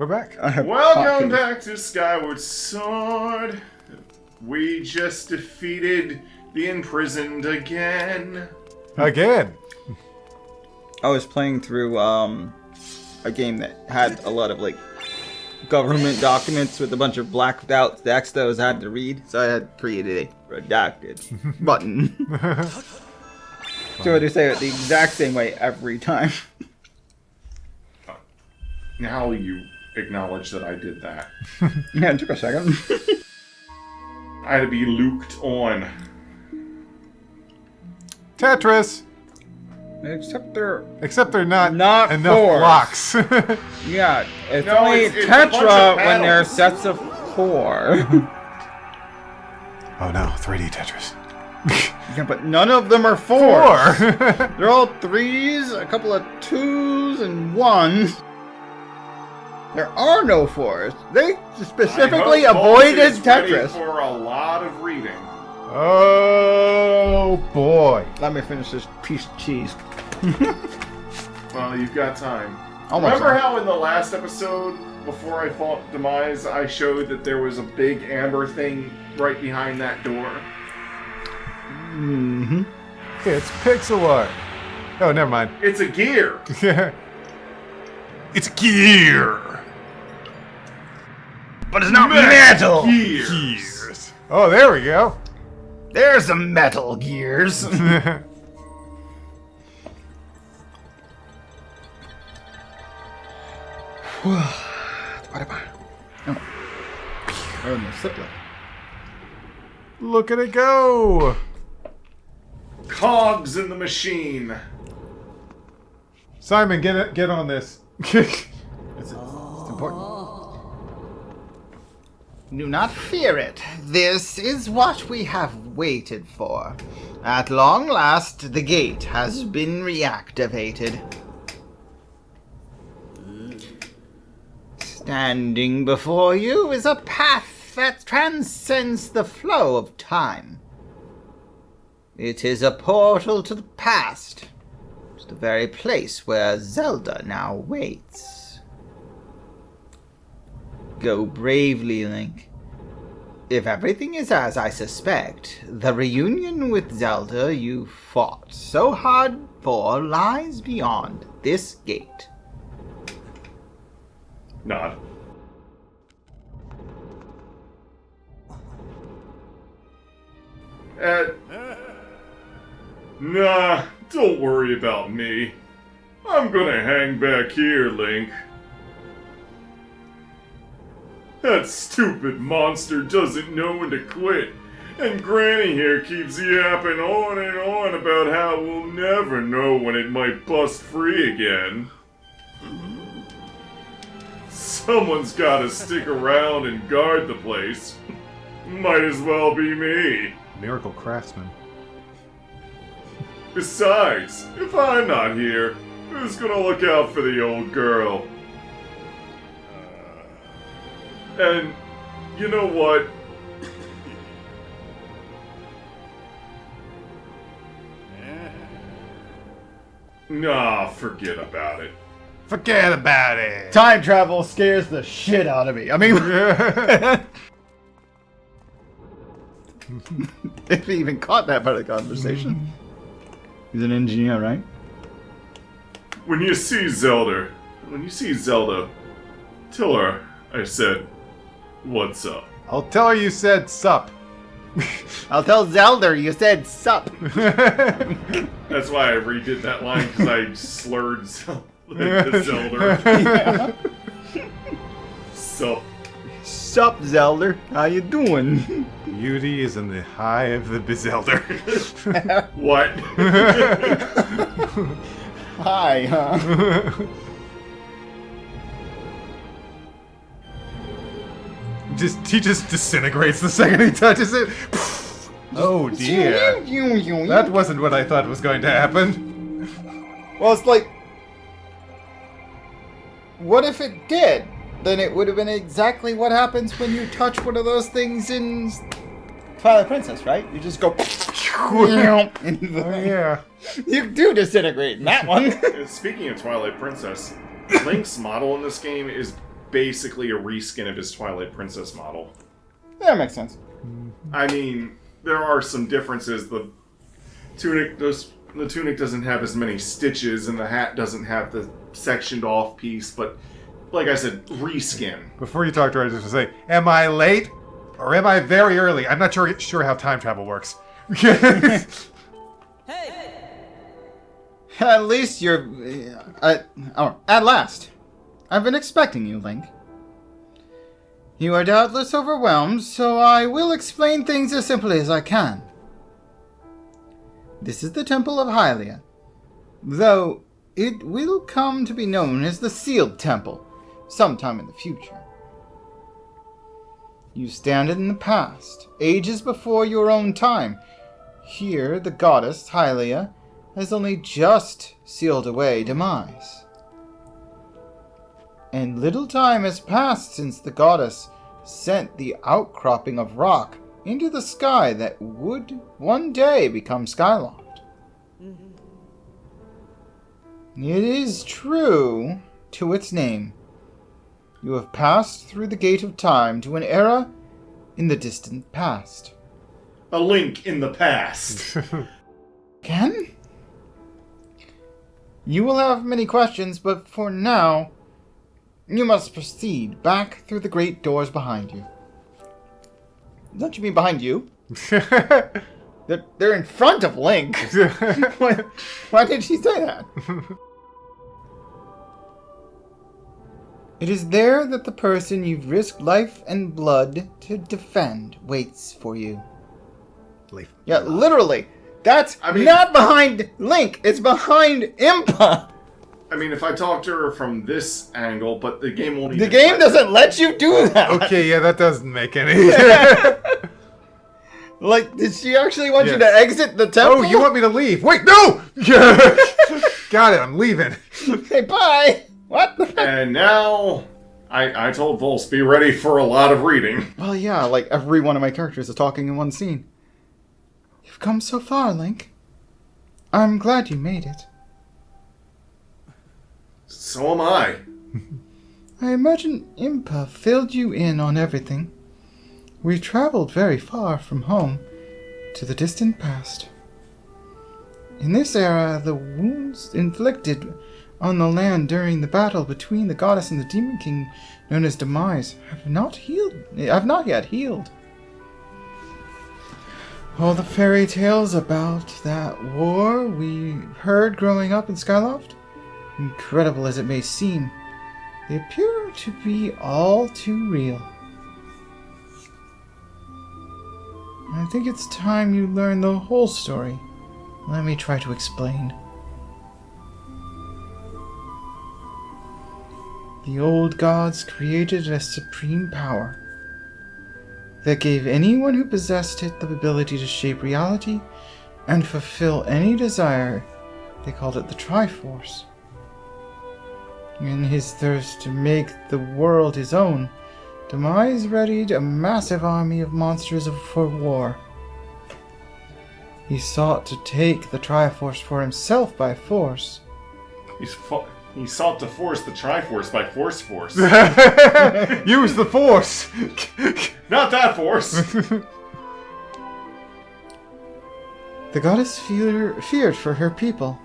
We're back. Welcome back to Skyward Sword. We just defeated the imprisoned again. Again. I was playing through a game that had a lot of like government documents with a bunch of blacked out text that I had to read, so I had created a redacted button. So to say it the exact same way every time. Now you acknowledge that I did that. Yeah, it took a second. I had to be looked on. Tetris. Except they're not not enough fours. blocks. Yeah, it's No, only it's a bunch of Tetra when they're panels. sets of 4. Oh no, 3D Tetris. Yeah, but none of them are 4s. 4. They're all 3s, a couple of 2s, and 1s. There are no 4s. They specifically I hope Bolt avoided is ready Tetris. for a lot of reading. Oh boy. Let me finish this piece of cheese. Well, you've got time. Almost Remember done. how in the last episode, before I fought Demise, I showed that there was a big amber thing right behind that door? Mm-hmm. It's pixel art. Oh, never mind. It's a gear! It's gear. But it's not metal! Gears! Oh, there we go. There's some metal gears. Look at it go. Cogs in the machine. Simon, get on this. It's important. Do not fear it. This is what we have waited for. At long last, the gate has been reactivated. Standing before you is a path that transcends the flow of time. It is a portal to the past, to the very place where Zelda now waits. Go bravely, Link. If everything is as I suspect, the reunion with Zelda you fought so hard for lies beyond this gate. Nod. Nah, don't worry about me. I'm gonna hang back here, Link. That stupid monster doesn't know when to quit, and Granny here keeps yapping on and on about how we'll never know when it might bust free again. Someone's gotta stick around and guard the place. Might as well be me. Miracle craftsman. Besides, if I'm not here, who's gonna look out for the old girl? And, you know what? Nah, forget about it. Forget about it. Time travel scares the shit out of me. I mean, if he even caught that part of the conversation. He's an engineer, right? When you see Zelda, tell her I said, what's up? I'll tell her you said sup. I'll tell Zelda you said sup. That's why I redid that line, because I slurred the Zelda. Sup. Sup, Zelda. How you doing? Beauty is in the eye of the bezelder. What? Hi, huh? He just disintegrates the second he touches it. Oh dear. That wasn't what I thought was going to happen. Well, it's like, what if it did? Then it would have been exactly what happens when you touch one of those things in Twilight Princess, right? You just go into the thing. Yeah. You do disintegrate in that one. Speaking of Twilight Princess, Link's model in this game is basically a reskin of his Twilight Princess model. That makes sense. I mean, there are some differences. The tunic doesn't have as many stitches, and the hat doesn't have the sectioned off piece, but like I said, reskin. Before you talk to her, I just want to say, am I late? Or am I very early? I'm not sure how time travel works. At least you're... at last. I've been expecting you, Link. You are doubtless overwhelmed, so I will explain things as simply as I can. This is the Temple of Hylia, though it will come to be known as the Sealed Temple sometime in the future. You stand in the past, ages before your own time. Here, the goddess Hylia has only just sealed away demise. And little time has passed since the goddess sent the outcropping of rock into the sky that would one day become Skyloft. It is true to its name. You have passed through the gate of time to an era in the distant past. A link in the past. Ken? You will have many questions, but for now, you must proceed back through the great doors behind you. Don't you mean behind you? They're in front of Link. Why did she say that? It is there that the person you've risked life and blood to defend waits for you. Yeah, literally. That's not behind Link. It's behind Impa. I mean, if I talk to her from this angle, but the game won't even... The game doesn't let you do that. Okay, yeah, that doesn't make any... Like, did she actually want you to exit the temple? Oh, you want me to leave? Wait, no! Got it, I'm leaving. Hey, bye! What? And now, I told Volse, be ready for a lot of reading. Well, yeah, like every one of my characters is talking in one scene. You've come so far, Link. I'm glad you made it. So am I. I imagine Impa filled you in on everything. We traveled very far from home to the distant past. In this era, the wounds inflicted on the land during the battle between the goddess and the demon king known as Demise have not yet healed. All the fairy tales about that war we heard growing up in Skyloft, incredible as it may seem, they appear to be all too real. I think it's time you learn the whole story. Let me try to explain. The old gods created a supreme power that gave anyone who possessed it the ability to shape reality and fulfill any desire. They called it the Triforce. In his thirst to make the world his own, Demise readied a massive army of monsters for war. He sought to take the Triforce for himself by force. He sought to force the Triforce by force. Use the Force! Not that force! The goddess feared for her people.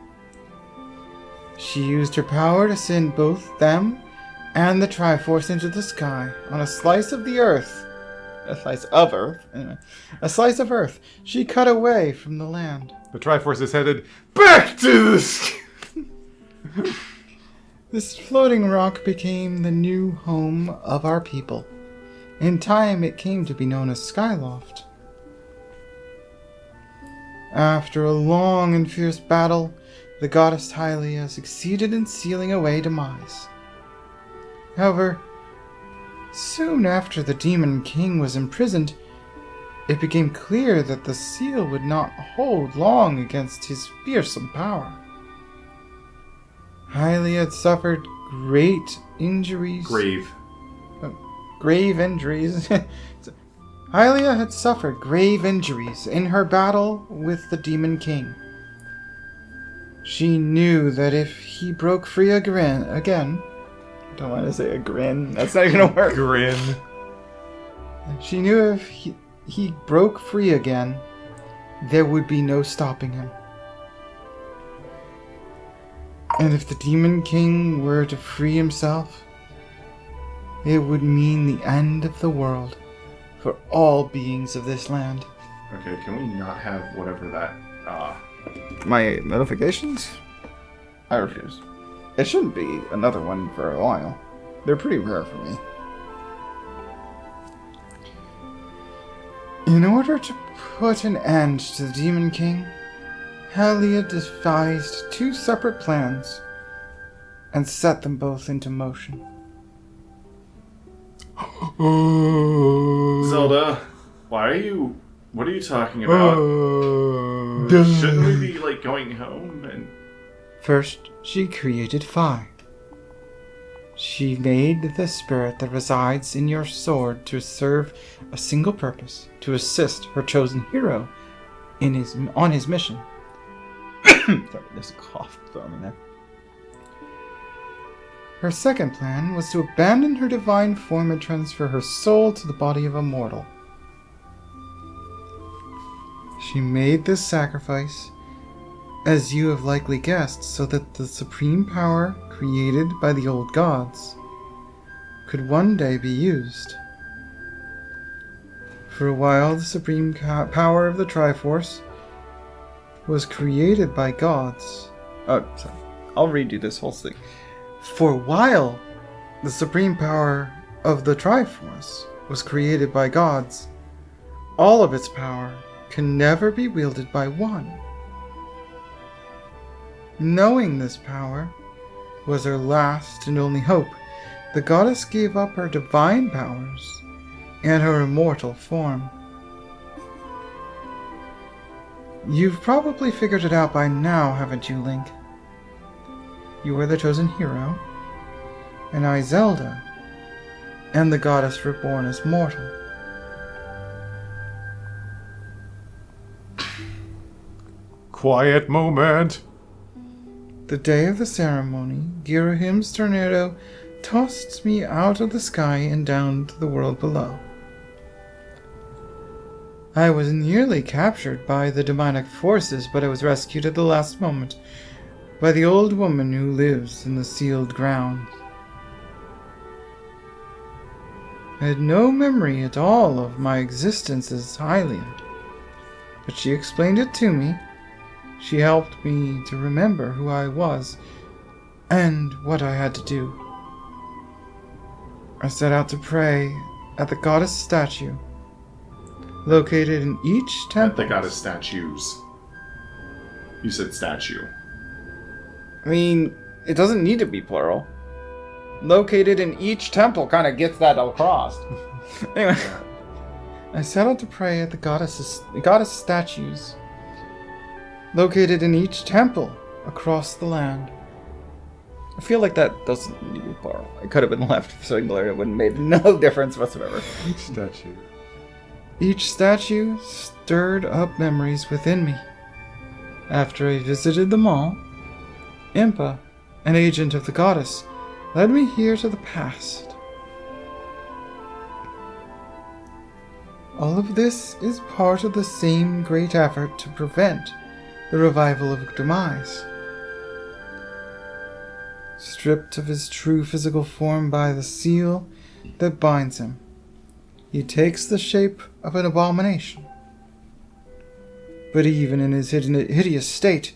She used her power to send both them and the Triforce into the sky on a slice of the earth. A slice of earth? Anyway. A slice of earth she cut away from the land. The Triforce is headed back to the sky! This floating rock became the new home of our people. In time, it came to be known as Skyloft. After a long and fierce battle, the goddess Hylia succeeded in sealing away Demise. However, soon after the Demon King was imprisoned, it became clear that the seal would not hold long against his fearsome power. Hylia had suffered great injuries. Grave injuries. Hylia had suffered grave injuries in her battle with the Demon King. She knew that if he broke free again, Don't want to say a grin. That's not gonna work. Grin. She knew if he broke free again, there would be no stopping him. And if the Demon King were to free himself, it would mean the end of the world for all beings of this land. Okay, can we not have whatever that, My notifications? I refuse. It shouldn't be another one for a while. They're pretty rare for me. In order to put an end to the Demon King, Halia devised 2 separate plans and set them both into motion. Zelda, what are you talking about? Shouldn't we be, like, going home and... First, she created fire. She made the spirit that resides in your sword to serve a single purpose, to assist her chosen hero on his mission. Sorry, there's a cough going in there. Her second plan was to abandon her divine form and transfer her soul to the body of a mortal. She made this sacrifice, as you have likely guessed, so that the supreme power created by the old gods could one day be used. For a while, the supreme power of the Triforce was created by gods. Oh, sorry. I'll redo this whole thing. For a while, the supreme power of the Triforce was created by gods. All of its power can never be wielded by one. Knowing this power was her last and only hope, the goddess gave up her divine powers and her immortal form. You've probably figured it out by now, haven't you, Link? You are the chosen hero, and I, Zelda, am the goddess reborn as mortal. Quiet moment. The day of the ceremony, Girahim's tornado tossed me out of the sky and down to the world below. I was nearly captured by the demonic forces, but I was rescued at the last moment by the old woman who lives in the sealed ground. I had no memory at all of my existence as Hylia, but she explained it to me. She helped me to remember who I was and what I had to do. I set out to pray at the goddess statue, located in each temple. The goddess statues. You said statue. I mean, it doesn't need to be plural. Located in each temple kind of gets that across. Anyway. I set out to pray at the goddess statues, located in each temple across the land. I feel like that doesn't need to be plural. It could have been left singular. It wouldn't have made no difference whatsoever. Each statue. Each statue stirred up memories within me. After I visited them all, Impa, an agent of the goddess, led me here to the past. All of this is part of the same great effort to prevent the revival of Demise. Stripped of his true physical form by the seal that binds him, he takes the shape of an abomination. But even in his hideous state,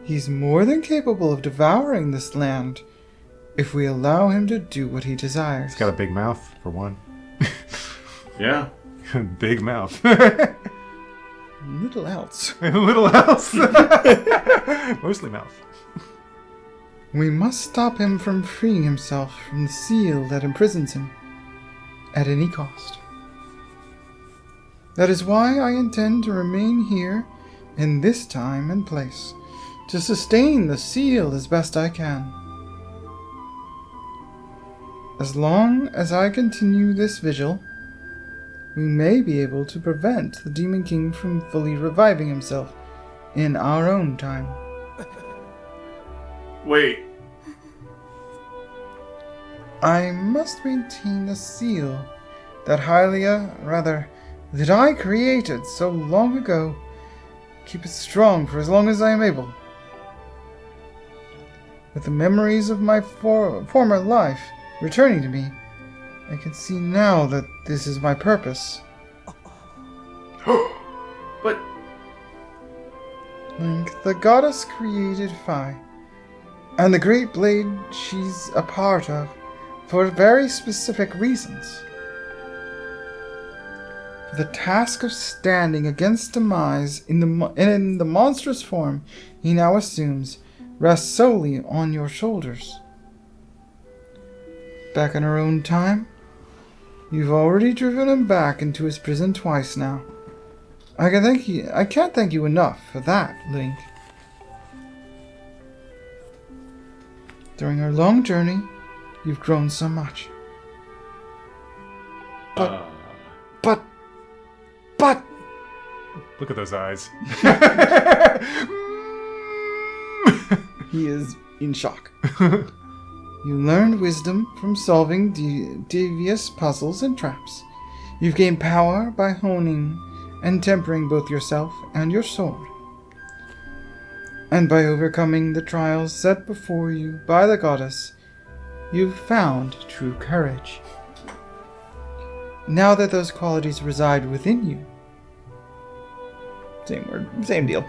he's more than capable of devouring this land if we allow him to do what he desires. He's got a big mouth, for one. Yeah. Big mouth. Little else. Little else. Mostly mouth. We must stop him from freeing himself from the seal that imprisons him, at any cost. That is why I intend to remain here in this time and place, to sustain the seal as best I can. As long as I continue this vigil, we may be able to prevent the Demon King from fully reviving himself in our own time. Wait. I must maintain the seal that that I created so long ago. Keep it strong for as long as I am able. With the memories of my former life returning to me, I can see now that this is my purpose. But Link, the goddess created Fi, and the great blade she's a part of, for very specific reasons. The task of standing against Demise in the monstrous form he now assumes rests solely on your shoulders. Back in our own time, you've already driven him back into his prison twice now. I can't thank you enough for that, Link. During our long journey, you've grown so much. But Look at those eyes. he is in shock. You learned wisdom from solving devious puzzles and traps. You've gained power by honing and tempering both yourself and your sword. And by overcoming the trials set before you by the goddess, you've found true courage. Now that those qualities reside within you, Same deal.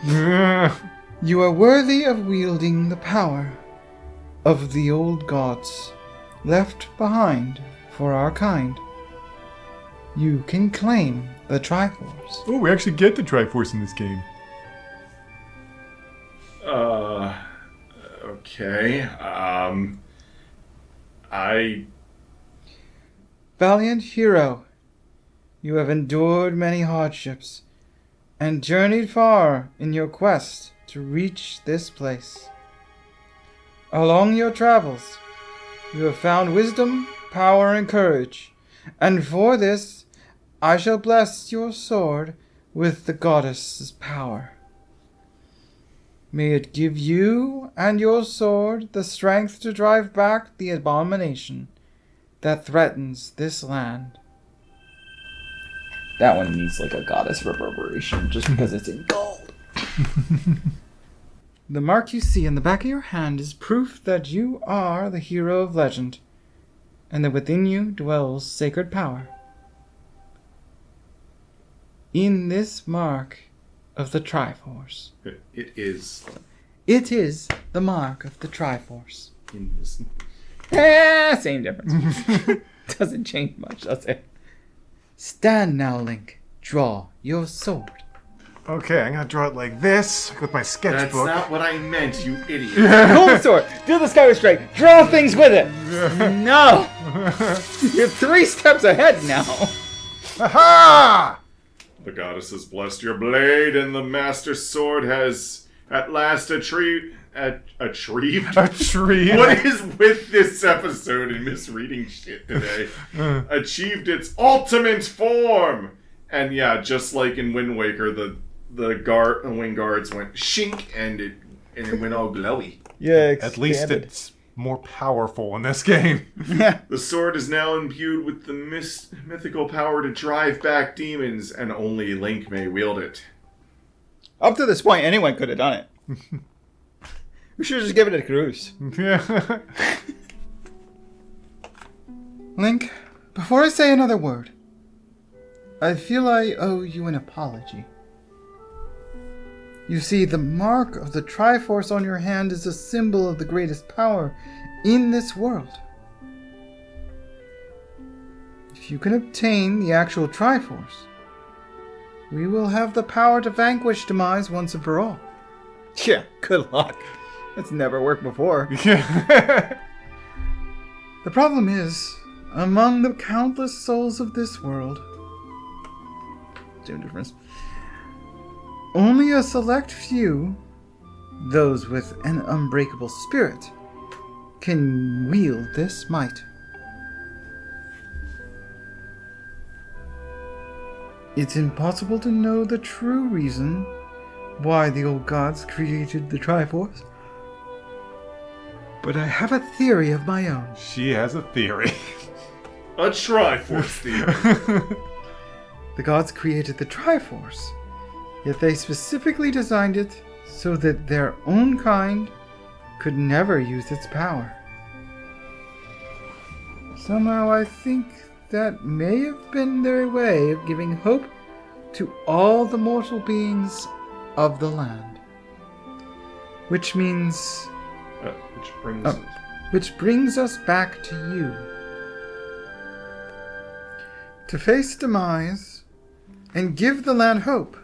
you are worthy of wielding the power of the old gods left behind for our kind. You can claim the Triforce. Oh, we actually get the Triforce in this game. Okay. Valiant hero, you have endured many hardships and journeyed far in your quest to reach this place. Along your travels, you have found wisdom, power, and courage, and for this I shall bless your sword with the goddess's power. May it give you and your sword the strength to drive back the abomination that threatens this land. That one needs like a goddess reverberation just because it's in gold. The mark you see on the back of your hand is proof that you are the hero of legend, and that within you dwells sacred power. In this mark of the Triforce. It is It is the mark of the Triforce. in this. Same difference. Doesn't change much, does it? Stand now, Link. Draw your sword. Okay, I'm gonna draw it like this with my That's sketchbook. not what I meant, you idiot. Gold sword! Do the Skyward strike! Draw things with it! No! You're 3 steps ahead now! Aha! The goddess has blessed your blade, and the master sword has at last achieved. A tree. What is with this episode and misreading shit today? Achieved its ultimate form! And yeah, just like in Wind Waker, the wing guards went shink and it went all glowy. Yeah, At least it's more powerful in this game. The sword is now imbued with the mythical power to drive back demons, and only Link may wield it. Up to this point, anyone could have done it. We should have just given it a cruise. Yeah. Link, before I say another word, I feel I owe you an apology. You see, the mark of the Triforce on your hand is a symbol of the greatest power in this world. If you can obtain the actual Triforce, we will have the power to vanquish Demise once and for all. Yeah, good luck. That's never worked before. Yeah. The problem is, among the countless souls of this world, Same difference. only a select few, those with an unbreakable spirit, can wield this might. It's impossible to know the true reason why the old gods created the Triforce. But I have a theory of my own. She has a theory. A Triforce theory. The gods created the Triforce, yet they specifically designed it so that their own kind could never use its power. Somehow I think that may have been their way of giving hope to all the mortal beings of the land. Which means... which brings us back to you. To face demise and give the land hope,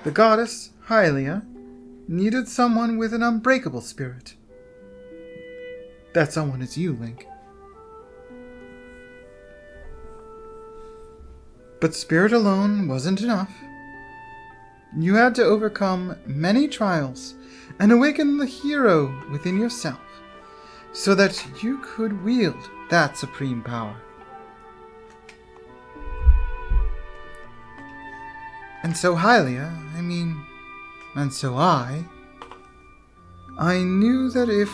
the goddess Hylia needed someone with an unbreakable spirit. That someone is you, Link. But spirit alone wasn't enough. You had to overcome many trials and awaken the hero within yourself so that you could wield that supreme power. And so Hylia, and so I knew that if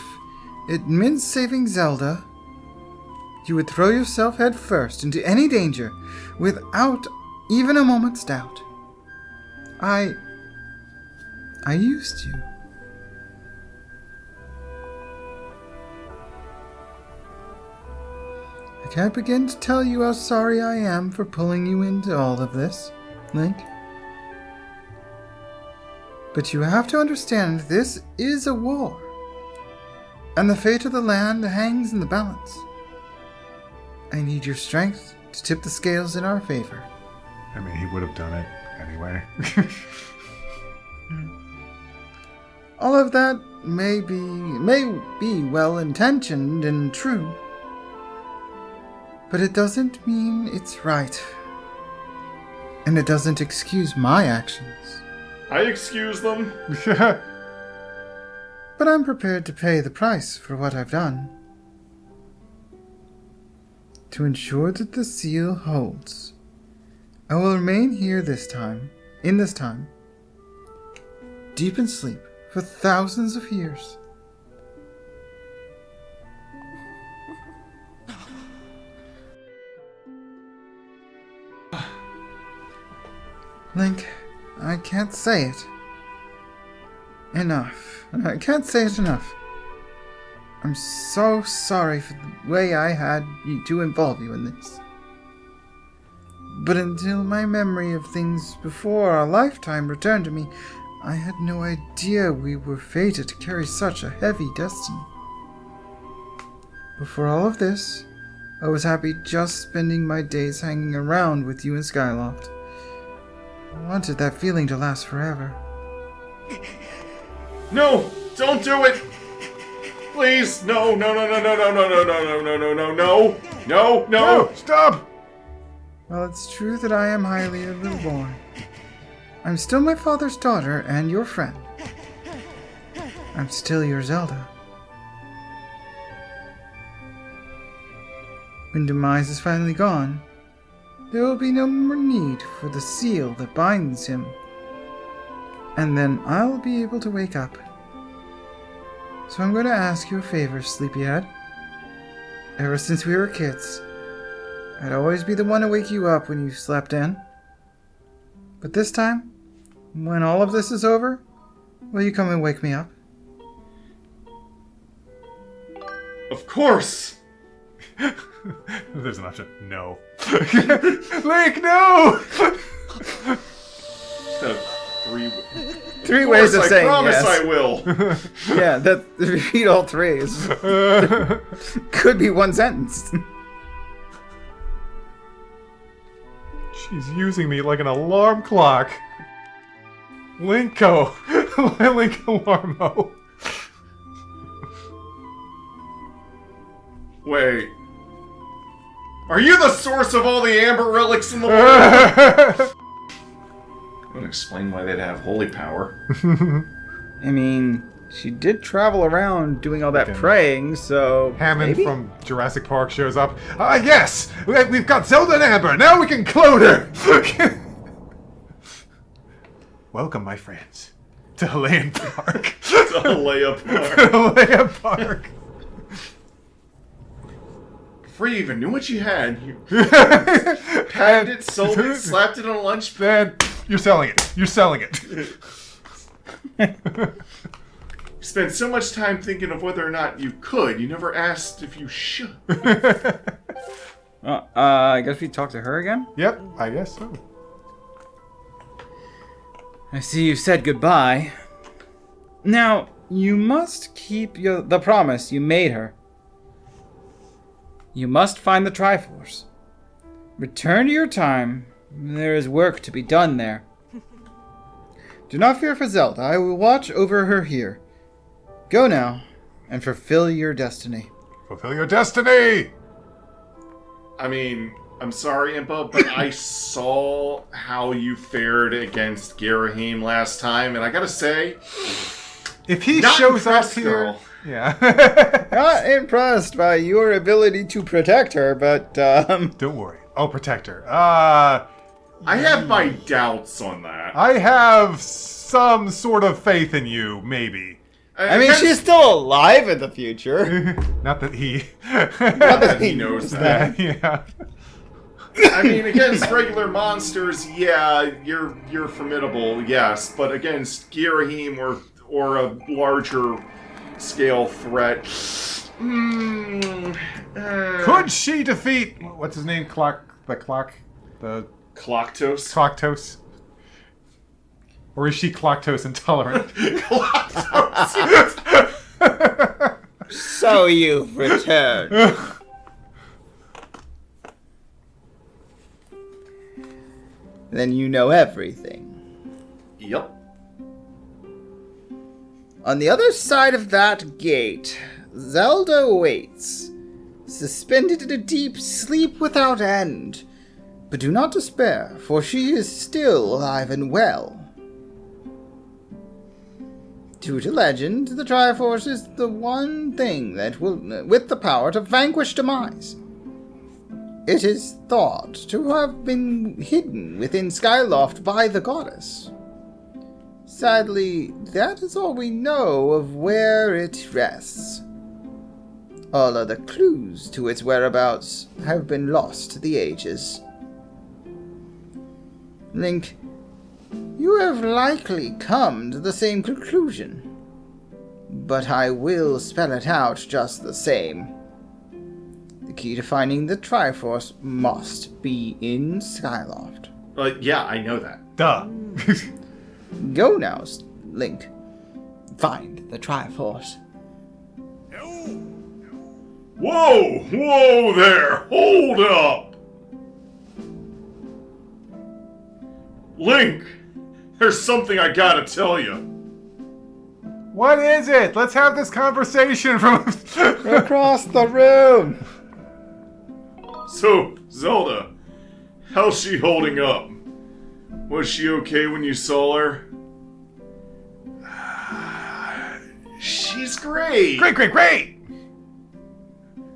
it meant saving Zelda, you would throw yourself head first into any danger without even a moment's doubt. I used you. I can't begin to tell you how sorry I am for pulling you into all of this, Link. But you have to understand this is a war, and the fate of the land hangs in the balance. I need your strength to tip the scales in our favor. I mean, he would have done it anyway. All of that may be well-intentioned and true, but it doesn't mean it's right. And it doesn't excuse my actions. I excuse them. But I'm prepared to pay the price for what I've done. To ensure that the seal holds, I will remain here in this time, deep in sleep for thousands of years. Link, I can't say it enough. I can't say it enough. I'm so sorry for the way I had to involve you in this. But until my memory of things before our lifetime returned to me, I had no idea we were fated to carry such a heavy destiny. Before all of this, I was happy just spending my days hanging around with you in Skyloft. I wanted that feeling to last forever. No! Don't do it! Please! No! No! No! No! No! No! No! No! No! No! No! No! No! No! No! Stop! Well, it's true that I am highly reborn. I'm still my father's daughter and your friend. I'm still your Zelda. When Demise is finally gone, there will be no more need for the seal that binds him. And then I'll be able to wake up. So I'm going to ask you a favor, Sleepyhead. Ever since we were kids, I'd always be the one to wake you up when you slept in. But this time, when all of this is over, will you come and wake me up? Of course! There's an option. No. Link, no! Three ways of saying I promise yes. I will. Yeah, that repeat all three is could be one sentence. She's using me like an alarm clock. Linko. Link Alarmo. Wait. Are you the source of all the amber relics in the world? That would explain why they'd have holy power. I mean, she did travel around doing all that praying, so Hammond maybe? from Jurassic Park shows up. Yes! We've got Zelda and Amber! Now we can clone her! Welcome, my friends, to Halayan Park. To Alea Park. Halayan Park. before you even knew what you had, you packed it, sold it, slapped it on a lunch Then you're selling it. You're selling it. You spent so much time thinking of whether or not you could, you never asked if you should. I guess we talk to her again? Yep, I guess so. I see you said goodbye. Now, you must keep the promise you made her. You must find the Triforce. Return to your time. There is work to be done there. Do not fear for Zelda. I will watch over her here. Go now, and fulfill your destiny. Fulfill your destiny! I mean, I'm sorry, Impa, but I saw how you fared against Garahim last time, and I gotta say... If he not shows up impressed, here... girl. Yeah. Not impressed by your ability to protect her, but, Don't worry. I'll protect her. I have my doubts on that. I have some sort of faith in you, maybe. I mean, she's still alive in the future. Not that he... Not that he knows that. Yeah. I mean, against regular monsters, yeah, you're formidable, yes, but against Garahim or a larger scale threat, Could she defeat... What's his name? The Cloctos? Cloctos? Or is she lactose intolerant? So you've returned. Then you know everything. Yep. On the other side of that gate, Zelda waits, suspended in a deep sleep without end. But do not despair, for she is still alive and well. True to legend, the Triforce is the one thing that will, with the power to vanquish demise. It is thought to have been hidden within Skyloft by the goddess. Sadly, that is all we know of where it rests. All other clues to its whereabouts have been lost to the ages. Link, you have likely come to the same conclusion, but I will spell it out just the same. The key to finding the Triforce must be in Skyloft. Yeah, I know that. Duh. Go now, Link. Find the Triforce. Whoa! Whoa there! Hold up! Link! There's something I gotta tell you. What is it? Let's have this conversation from... Across the room! So, Zelda, how's she holding up? Was she okay when you saw her? She's great! Great!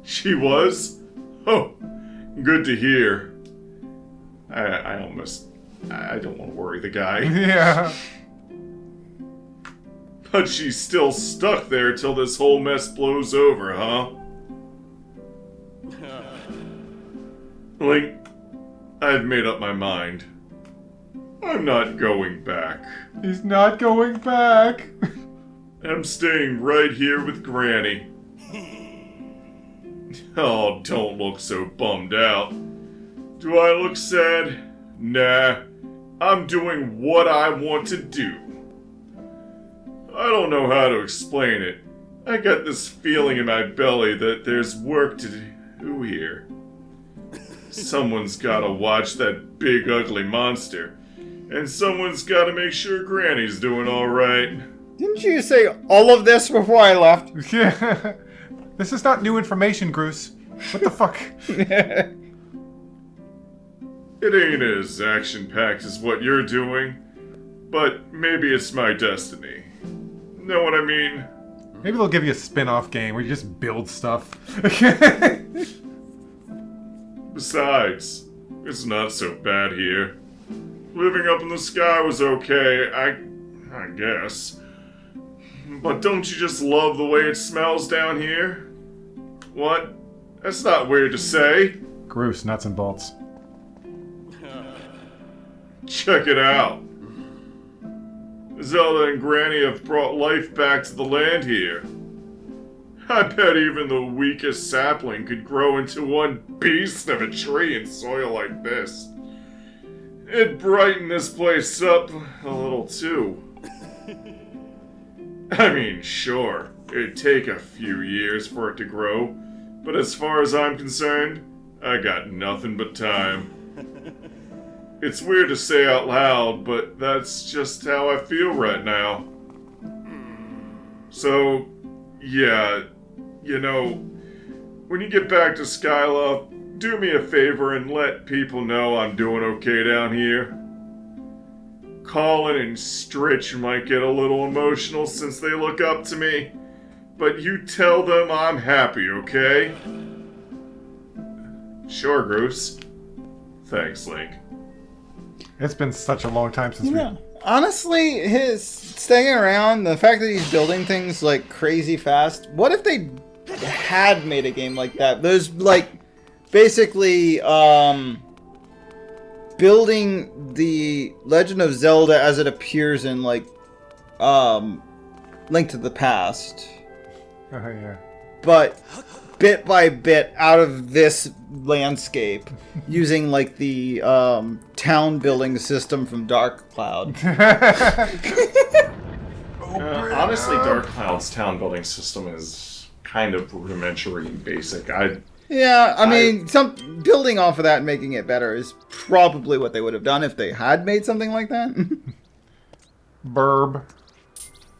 She was? Oh, good to hear. I don't want to worry the guy. Yeah. But she's still stuck there till this whole mess blows over, huh? Link, I've made up my mind. I'm not going back. He's not going back. I'm staying right here with Granny. Oh, don't look so bummed out. Do I look sad? Nah, I'm doing what I want to do. I don't know how to explain it. I got this feeling in my belly that there's work to do here. Someone's gotta watch that big ugly monster. And someone's gotta make sure Granny's doing alright. Didn't you say all of this before I left? Yeah. This is not new information, Groose. What the fuck? It ain't as action-packed as what you're doing, but maybe it's my destiny. Know what I mean? Maybe they'll give you a spin-off game where you just build stuff. Besides, it's not so bad here. Living up in the sky was okay, I guess. But don't you just love the way it smells down here? What? That's not weird to say. Gross, nuts and bolts. Check it out. Zelda and Granny have brought life back to the land here. I bet even the weakest sapling could grow into one beast of a tree in soil like this. It'd brighten this place up a little too. I mean, sure, it'd take a few years for it to grow, but as far as I'm concerned, I got nothing but time. It's weird to say out loud, but that's just how I feel right now. So, yeah, you know, when you get back to Skyloft, do me a favor and let people know I'm doing okay down here. Colin and Stritch might get a little emotional since they look up to me, but you tell them I'm happy, okay? Sure, Groose. Thanks, Link. It's been such a long time since we... Honestly, his staying around, the fact that he's building things like crazy fast, what if they had made a game like that? There's like basically building the Legend of Zelda as it appears in like Link to the Past. Oh, yeah. But bit by bit out of this landscape using like the town building system from Dark Cloud. Honestly, Dark Cloud's town building system is kind of rudimentary and basic. I mean, some building off of that and making it better is probably what they would have done if they had made something like that. Burb.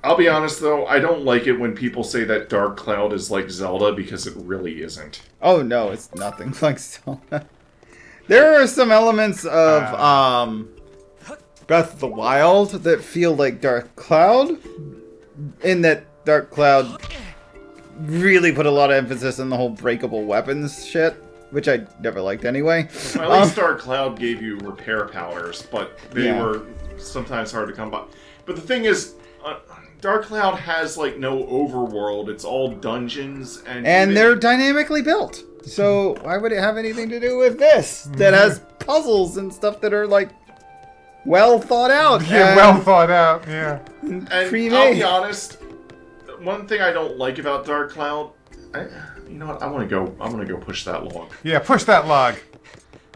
I'll be honest though, I don't like it when people say that Dark Cloud is like Zelda because it really isn't. Oh no, it's nothing like Zelda. There are some elements of Breath of the Wild that feel like Dark Cloud, in that Dark Cloud really put a lot of emphasis on the whole breakable weapons shit, which I never liked anyway. Well, at least Dark Cloud gave you repair powders, but they were sometimes hard to come by. But the thing is, Dark Cloud has like no overworld; it's all dungeons, and they're dynamically built. So why would it have anything to do with this that has puzzles and stuff that are like well thought out? Yeah, well thought out. Yeah. And I'll be honest, one thing I don't like about Dark Cloud, you know what? I'm gonna go push that log. Yeah, push that log.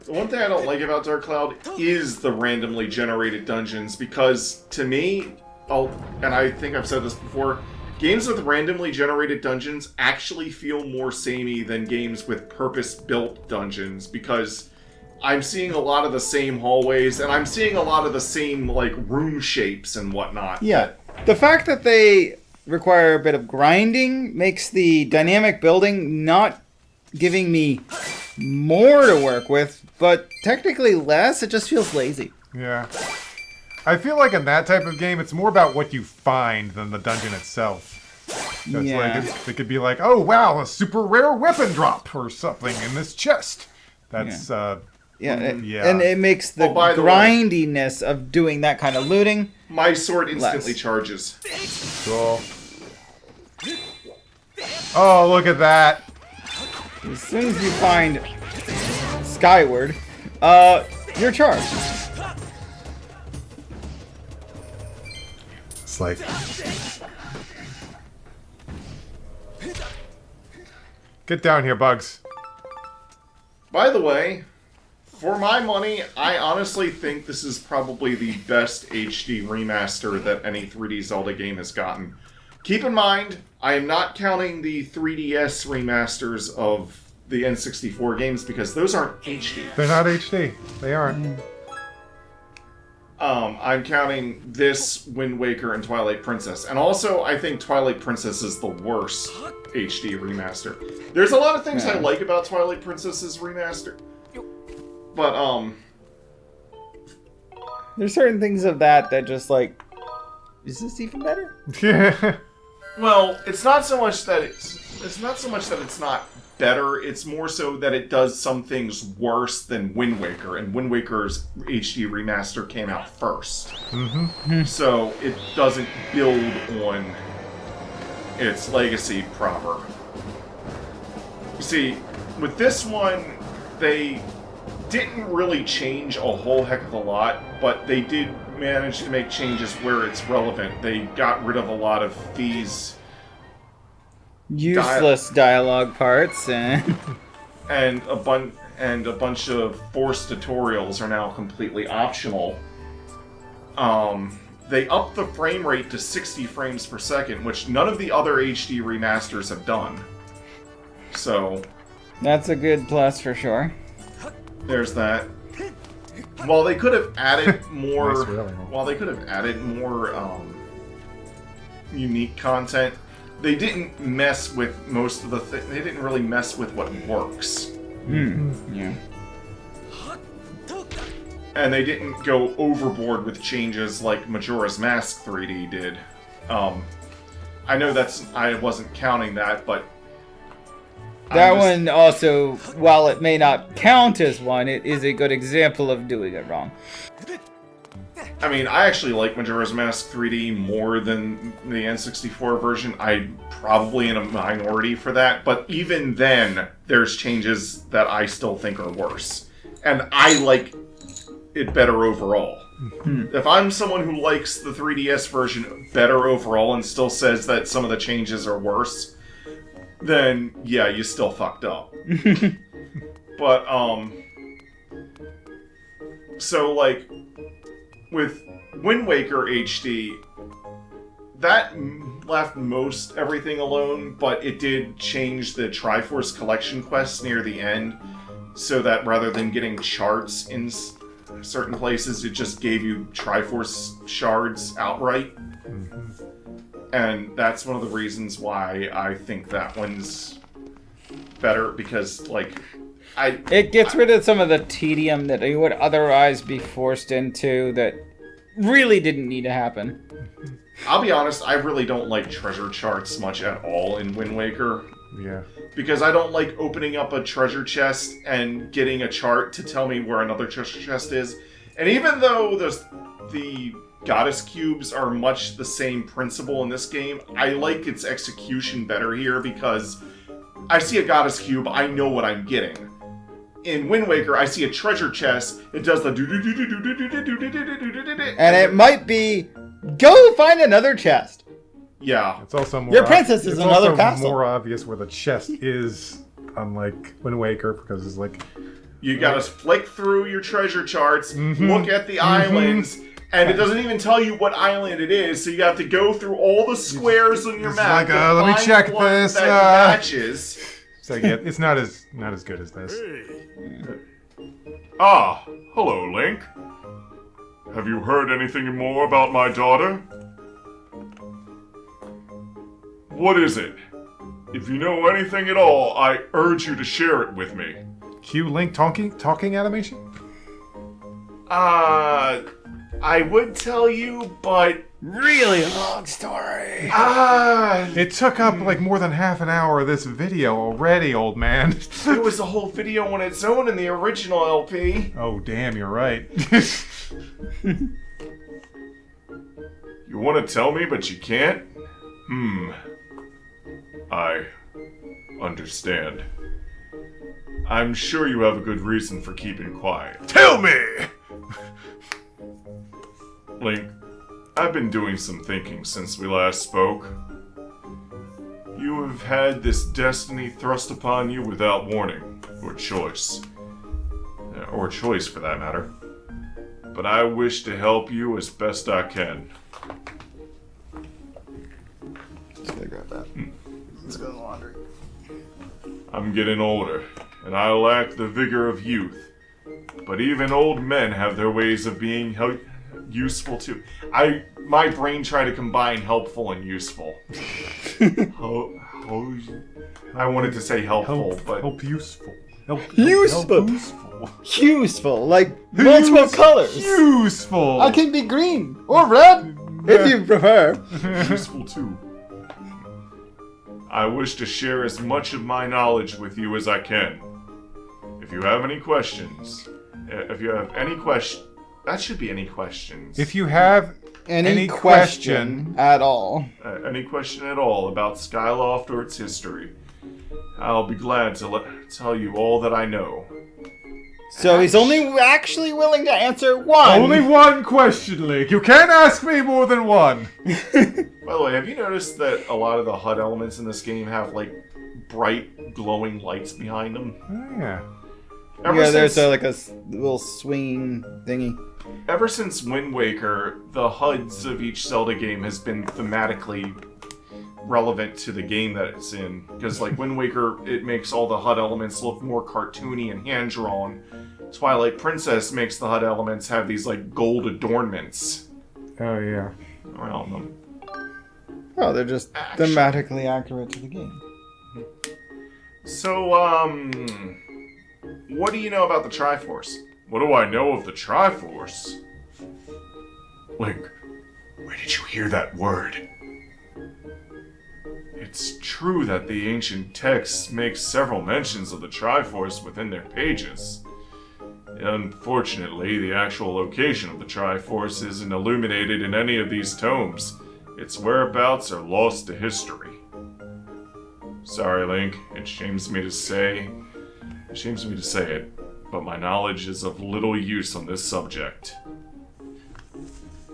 The one thing I don't like about Dark Cloud is the randomly generated dungeons, because to me, and I think I've said this before, games with randomly generated dungeons actually feel more samey than games with purpose-built dungeons, because I'm seeing a lot of the same hallways, and I'm seeing a lot of the same, like, room shapes and whatnot. Yeah. The fact that they require a bit of grinding makes the dynamic building not giving me more to work with, but technically less. It just feels lazy. Yeah. I feel like in that type of game, it's more about what you find than the dungeon itself. So it's like, it could be like, oh wow, a super rare weapon drop or something in this chest. That's, and it makes the grindiness of doing that kind of looting. My sword instantly charges. Cool. Oh, look at that. As soon as you find Skyward, you're charged. It's like... Get down here, Bugs. By the way, for my money, I honestly think this is probably the best HD remaster that any 3D Zelda game has gotten. Keep in mind, I am not counting the 3DS remasters of the N64 games because those aren't HD. They're not HD. They aren't. I'm counting this, Wind Waker, and Twilight Princess. And also, I think Twilight Princess is the worst HD remaster. There's a lot of things I like about Twilight Princess's remaster. But, there's certain things of that just like, is this even better? Yeah. Well, it's not so much that it's not better, it's more so that it does some things worse than Wind Waker, and Wind Waker's HD remaster came out first. Mm-hmm. So it doesn't build on its legacy proper. You see, with this one, they didn't really change a whole heck of a lot, but they did manage to make changes where it's relevant. They got rid of a lot of these Useless dialogue parts and a bunch of forced tutorials are now completely optional. They upped the frame rate to 60 frames per second, which none of the other HD remasters have done. So that's a good plus for sure. There's that. While they could have added more, unique content, they didn't mess with most of the they didn't really mess with what works. Yeah. And they didn't go overboard with changes like Majora's Mask 3D did. I know I wasn't counting that, but that one also, while it may not count as one, it is a good example of doing it wrong. I mean, I actually like Majora's Mask 3D more than the N64 version. I'm probably in a minority for that, but even then, there's changes that I still think are worse. And I like it better overall. If I'm someone who likes the 3DS version better overall and still says that some of the changes are worse, then yeah, you still fucked up. But, so like, with Wind Waker HD, that left most everything alone, but it did change the Triforce Collection quests near the end, so that rather than getting charts in certain places, it just gave you Triforce shards outright. And that's one of the reasons why I think that one's better, because, like, it gets rid of some of the tedium that you would otherwise be forced into that really didn't need to happen. I'll be honest, I really don't like treasure charts much at all in Wind Waker. Yeah. Because I don't like opening up a treasure chest and getting a chart to tell me where another treasure chest is. And even though the goddess cubes are much the same principle in this game, I like its execution better here because I see a goddess cube, I know what I'm getting. In Wind Waker, I see a treasure chest, it does the and it might be, go find another chest. Yeah. It's also more your princess is another also castle. More obvious where the chest is, unlike Wind Waker, because it's like you gotta flick through your treasure charts, look at the islands, and it doesn't even tell you what island it is, so you have to go through all the squares on your map. Like, let me check this. That matches. So yeah, it's not as good as this. Ah, hello, Link. Have you heard anything more about my daughter? What is it? If you know anything at all, I urge you to share it with me. Cue Link talking animation? I would tell you, but Really long story. It took up like more than half an hour of this video already, old man. It was a whole video on its own in the original LP. Oh, damn, you're right. You want to tell me, but you can't? I understand. I'm sure you have a good reason for keeping quiet. Tell me! Link, I've been doing some thinking since we last spoke. You have had this destiny thrust upon you without warning, or choice. Or choice, for that matter. But I wish to help you as best I can. Just gonna grab that. Let's go to the laundry. I'm getting older, and I lack the vigor of youth. But even old men have their ways of being useful too. My brain tried to combine helpful and useful. I wanted to say helpful, but help useful. Useful. Useful, like multiple colors. Useful. I can be green or red if you prefer. useful too. I wish to share as much of my knowledge with you as I can. If you have any questions, that should be any questions. If you have any question at all, any question at all about Skyloft or its history, I'll be glad to tell you all that I know. So he's only actually willing to answer one. Only one question, Link. You can't ask me more than one. By the way, have you noticed that a lot of the HUD elements in this game have, like, bright, glowing lights behind them? Oh, yeah. There's like a little swinging thingy. Ever since Wind Waker, the HUDs of each Zelda game has been thematically relevant to the game that it's in. Because, like, Wind Waker, it makes all the HUD elements look more cartoony and hand-drawn. Twilight Princess makes the HUD elements have these, like, gold adornments Oh, yeah. around them. Oh, they're just thematically accurate to the game. So, what do you know about the Triforce? What do I know of the Triforce? Link, where did you hear that word? It's true that the ancient texts make several mentions of the Triforce within their pages. Unfortunately, the actual location of the Triforce isn't illuminated in any of these tomes. Its whereabouts are lost to history. Sorry, Link, it shames me to say it, but my knowledge is of little use on this subject.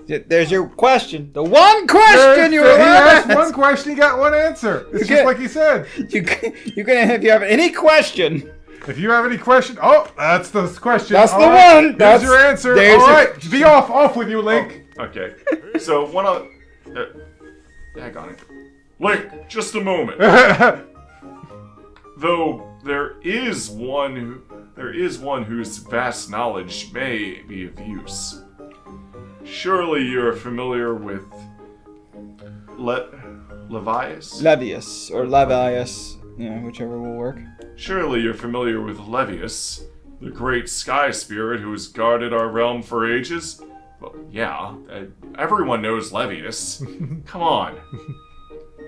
There's your question. The one question you were He allowed asked to one ask. question, he got one answer. It's just like he said. You can, if you have any question. If you have any question, that's the question. That's All the right, one. There's your answer. there's All your- right, be off with you, Link. Okay, so one of... hang on. Link, just a moment. Though there is one whose vast knowledge may be of use. Surely you're familiar with Levius? Levius or Levius, whichever will work. Surely you're familiar with Levius, the great sky spirit who has guarded our realm for ages? Well, yeah, everyone knows Levius. Come on.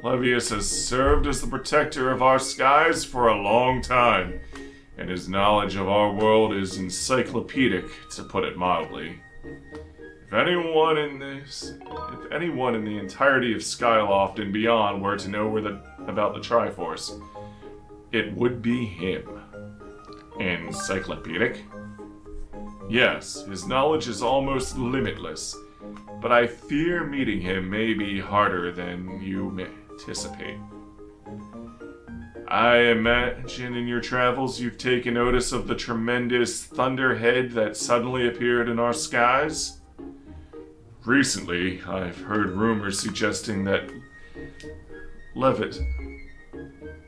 Levius has served as the protector of our skies for a long time, and his knowledge of our world is encyclopedic, to put it mildly. If anyone in the entirety of Skyloft and beyond were to know about the Triforce, it would be him. Encyclopedic? Yes, his knowledge is almost limitless, but I fear meeting him may be harder than you may anticipate. I imagine in your travels you've taken notice of the tremendous thunderhead that suddenly appeared in our skies? Recently, I've heard rumors suggesting that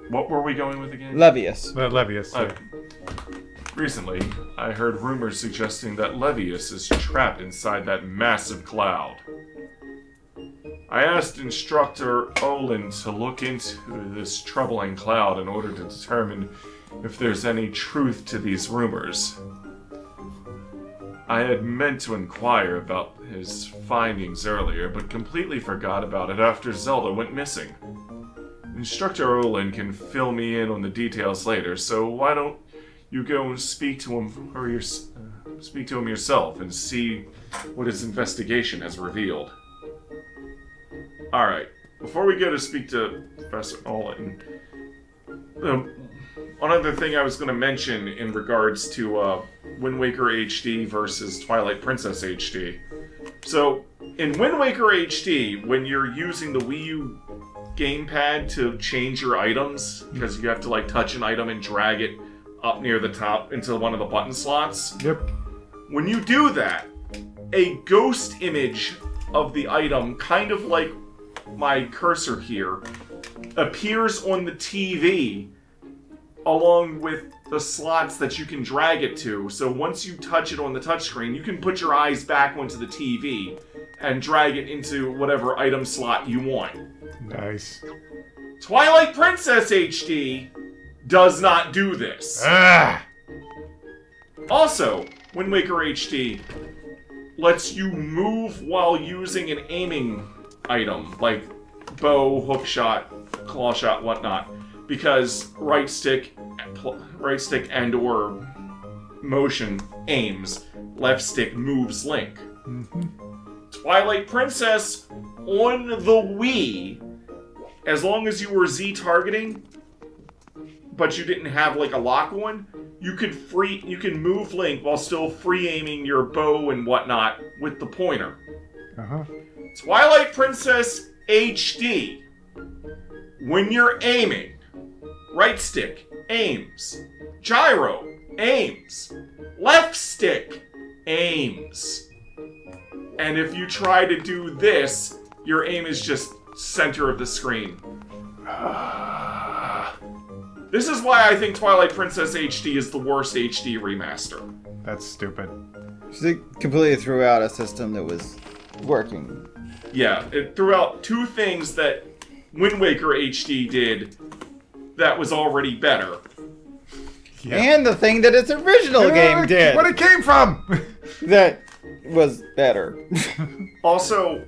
What were we going with again? Levius. Levius. Yeah. Recently, I heard rumors suggesting that Levius is trapped inside that massive cloud. I asked Instructor Olin to look into this troubling cloud in order to determine if there's any truth to these rumors. I had meant to inquire about his findings earlier, but completely forgot about it after Zelda went missing. Instructor Olin can fill me in on the details later, so why don't you go and speak to him yourself and see what his investigation has revealed. Alright, before we go to speak to Professor Olin, one other thing I was going to mention in regards to Wind Waker HD versus Twilight Princess HD. So, in Wind Waker HD, when you're using the Wii U gamepad to change your items, because you have to like touch an item and drag it up near the top into one of the button slots. Yep. When you do that, a ghost image of the item, kind of like my cursor here, appears on the TV along with the slots that you can drag it to. So once you touch it on the touchscreen, you can put your eyes back onto the TV and drag it into whatever item slot you want. Nice. Twilight Princess HD does not do this. Also, Wind Waker HD lets you move while using an aiming item, like bow, hook shot, claw shot, whatnot, because right stick and or motion aims, left stick moves Link. Twilight Princess on the Wii, as long as you were Z targeting, but you didn't have like a lock one, you can move Link while still free aiming your bow and whatnot with the pointer. Twilight Princess HD. When you're aiming, right stick aims, gyro aims, left stick aims. And if you try to do this, your aim is just center of the screen. This is why I think Twilight Princess HD is the worst HD remaster. That's stupid. She completely threw out a system that was working. Yeah, it threw out two things that Wind Waker HD did that was already better. Yeah. And the thing that its original game did. What it came from! That was better. Also,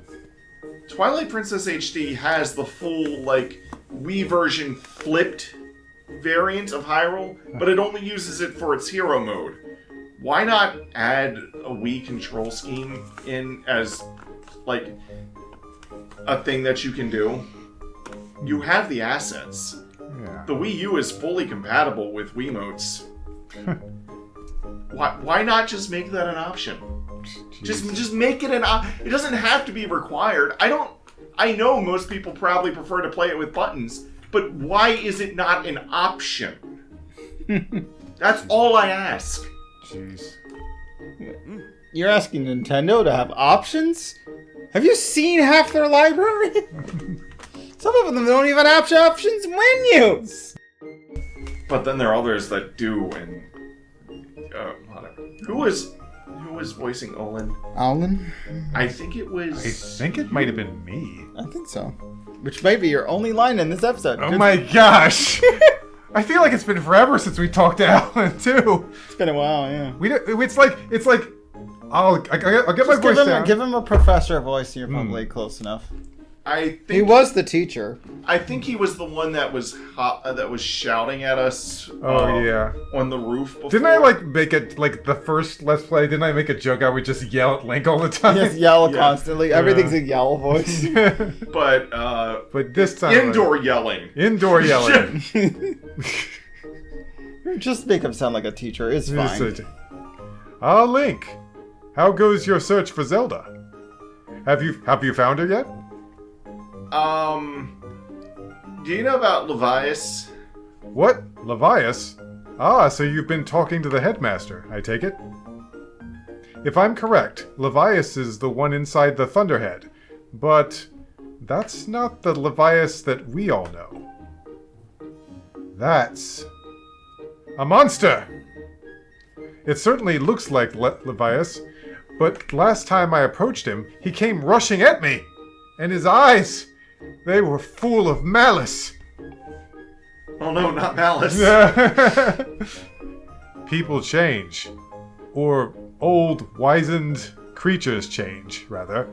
Twilight Princess HD has the full, like, Wii version flipped variant of Hyrule, but it only uses it for its hero mode. Why not add a Wii control scheme in as, like, a thing that you can do? You have the assets. Yeah. The Wii U is fully compatible with Wiimotes. Why not just make that an option? Just make it an option. It doesn't have to be required. I know most people probably prefer to play it with buttons, but why is it not an option? That's all I ask. Jeez. You're asking Nintendo to have options? Have you seen half their library? Some of them don't even have options menus. But then there are others that do, and whatever. Who was voicing Olin? Olin? I think it was. I think it might have been me. I think so. Which may be your only line in this episode. Oh my gosh! I feel like it's been forever since we talked to Alan too. It's been a while, yeah. It's like I'll get my voice down. Give him a professor voice, and you're probably close enough. I think He was the teacher. I think he was the one that was shouting at us. Oh yeah. On the roof. Before. Didn't I make it the first Let's Play? Didn't I make a joke? I would just yell at Link all the time. Just yell Yeah. constantly. Everything's a yell voice. But this time indoor yelling. Indoor yelling. Just make him sound like a teacher. It's fine. Link, how goes your search for Zelda? Have you found her yet? Do you know about Levias? What? Levias? So you've been talking to the headmaster, I take it? If I'm correct, Levias is the one inside the Thunderhead, but that's not the Levias that we all know. That's a monster! It certainly looks like Levias, but last time I approached him, he came rushing at me, and his eyes, they were full of malice. Oh no, not malice. People change. Or old, wizened creatures change, rather.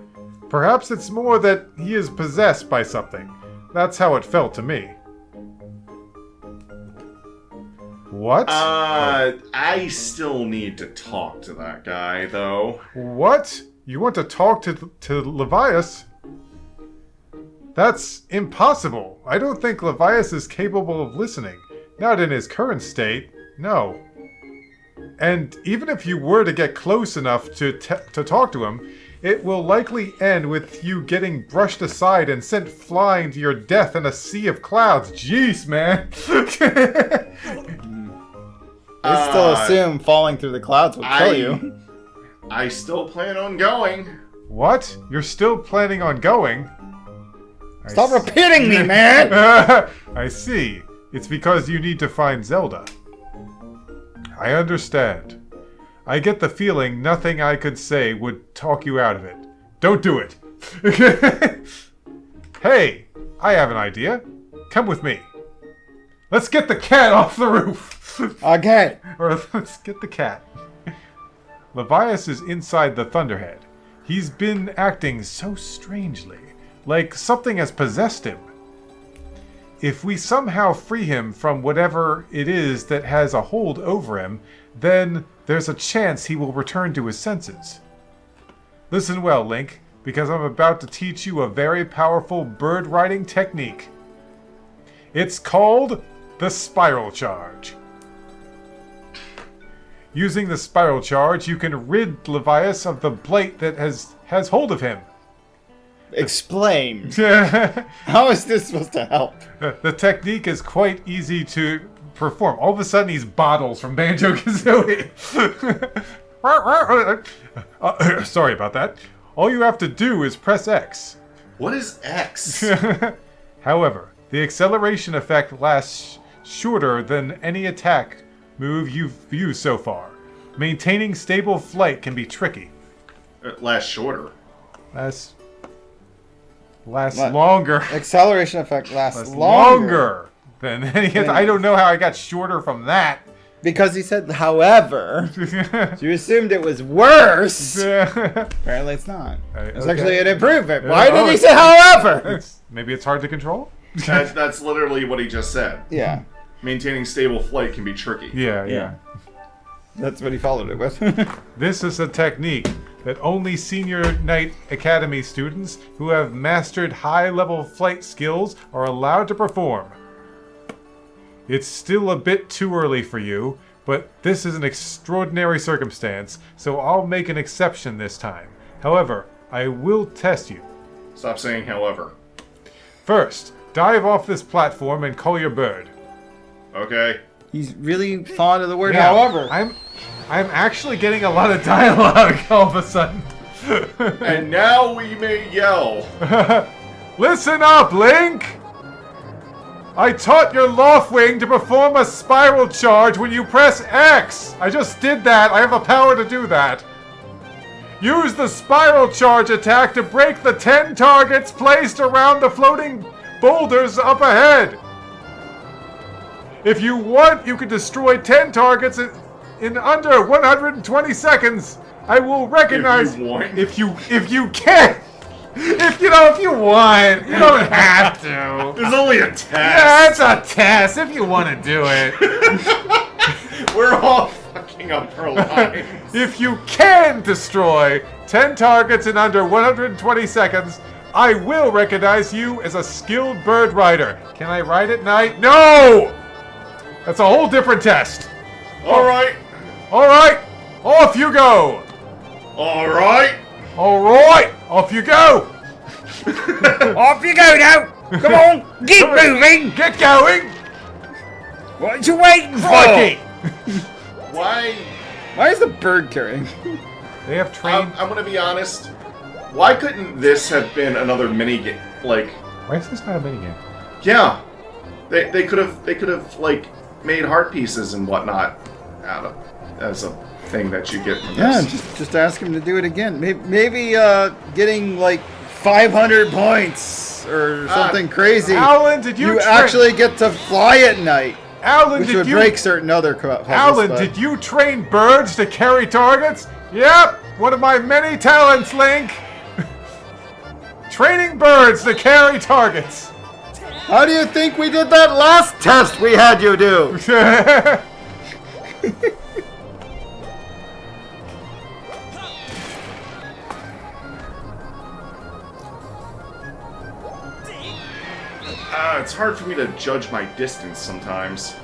Perhaps it's more that he is possessed by something. That's how it felt to me. What? I still need to talk to that guy, though. What? You want to talk to Levias? That's impossible. I don't think Levias is capable of listening. Not in his current state, no. And even if you were to get close enough to talk to him, it will likely end with you getting brushed aside and sent flying to your death in a sea of clouds. Jeez, man. I still assume falling through the clouds will kill you. I still plan on going. What? You're still planning on going? Stop repeating me, man! I see. It's because you need to find Zelda. I understand. I get the feeling nothing I could say would talk you out of it. Don't do it! Hey! I have an idea. Come with me. Let's get the cat off the roof! Okay. Or let's get the cat. Levias is inside the Thunderhead. He's been acting so strangely. Like something has possessed him. If we somehow free him from whatever it is that has a hold over him, then there's a chance he will return to his senses. Listen well, Link, because I'm about to teach you a very powerful bird riding technique. It's called the Spiral Charge. Using the Spiral Charge, you can rid Levias of the blight that has hold of him. Explain. How is this supposed to help? The technique is quite easy to perform. All of a sudden, he's Bottles from Banjo-Kazooie. Sorry about that. All you have to do is press X. What is X? However, the acceleration effect lasts shorter than any attack move you've used so far. Maintaining stable flight can be tricky. It lasts shorter. Lasts longer. Acceleration effect lasts Longer than any. I don't know how I got shorter from that. Because he said, however. So you assumed it was worse. Apparently it's not. It's actually an improvement. Why did he say however? Maybe it's hard to control? That's literally what he just said. Yeah. Maintaining stable flight can be tricky. Yeah. That's what he followed it with. This is a technique that only Senior Knight Academy students who have mastered high-level flight skills are allowed to perform. It's still a bit too early for you, but this is an extraordinary circumstance, so I'll make an exception this time. However, I will test you. Stop saying however. First, dive off this platform and call your bird. Okay. He's really fond of the word Yeah, however. I'm actually getting a lot of dialogue all of a sudden. And now we may yell. Listen up, Link! I taught your Loftwing to perform a spiral charge when you press X! I just did that, I have the power to do that. Use the spiral charge attack to break the 10 targets placed around the floating boulders up ahead. If you want, you can destroy 10 targets in under 120 seconds. I will recognize If you want. if you can. If you want, you don't have to. There's only a test. Yeah, it's a test if you want to do it. We're all fucking up our lines. If you can destroy 10 targets in under 120 seconds, I will recognize you as a skilled bird rider. Can I ride at night? No! That's a whole different test. Alright. Alright, off you go. Alright. Alright, off you go. Off you go now! Come on, keep moving! Get going. What you waiting for? Crikey. Why? Why is the bird carrying? They have trained. I'm gonna be honest. Why couldn't this have been another mini game? Like, Why is this not a minigame? yeah, they could have like made heart pieces and whatnot out of as a thing that you get from Yeah, this. just ask him to do it again. Maybe getting like 500 points or something crazy. Alan, did you? You actually get to fly at night, Alan, which did would you? break certain other puzzles. Alan, but- did you train birds to carry targets? Yep, one of my many talents, Link. Training birds to carry targets. How do you think we did that last test we had you do? It's hard for me to judge my distance sometimes.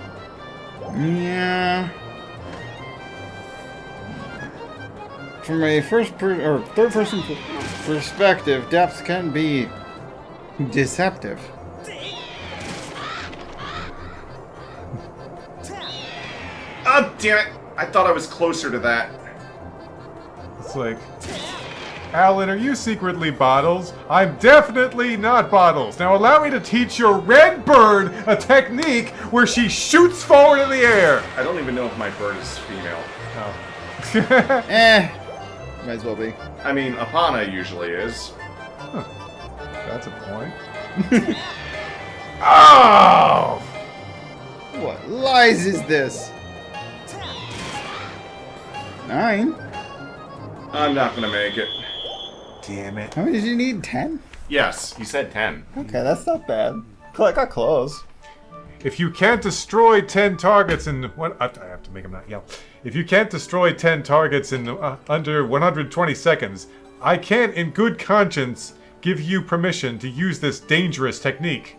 Yeah. From a third person perspective, depth can be deceptive. Oh, damn it! I thought I was closer to that. It's like, Alan, are you secretly Bottles? I'm definitely not Bottles. Now allow me to teach your red bird a technique where she shoots forward in the air. I don't even know if my bird is female. Eh, might as well be. I mean, Apana usually is. That's a point. Oh! What lies is this? 9? I'm not gonna make it. Damn it. How many did you need? 10? Yes, he said 10. Okay, that's not bad. Got close. If you can't destroy 10 targets in what? I have to make him not yell. If you can't destroy 10 targets in under 120 seconds, I can, in good conscience, give you permission to use this dangerous technique.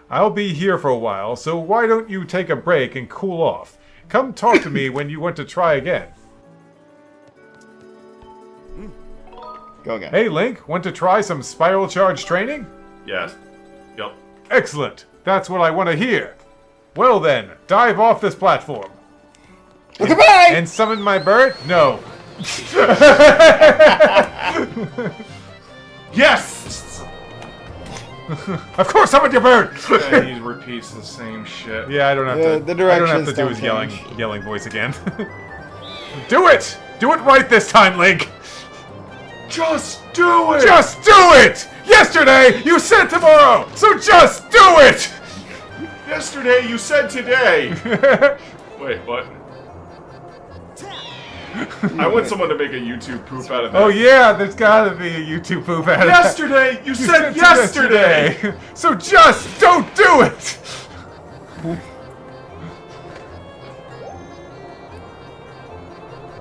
I'll be here for a while, so why don't you take a break and cool off? Come talk to me when you want to try again. Go again. Hey, Link, want to try some spiral charge training? Yes. Yep. Excellent. That's what I want to hear. Well then, dive off this platform. Goodbye! And summon my bird? No. Yes! Of course, summon your bird! And he repeats the same shit. Yeah, I don't have to. The I don't have directions to do don't his change. yelling voice again. Do it! Do it right this time, Link! Just do it! Just do it! Yesterday, you said tomorrow, so just do it! Yesterday you said today! Wait, what? I want someone to make a YouTube poop out of that. Oh yeah, there's gotta be a YouTube poop out of that. Yesterday! You said yesterday! So just don't do it!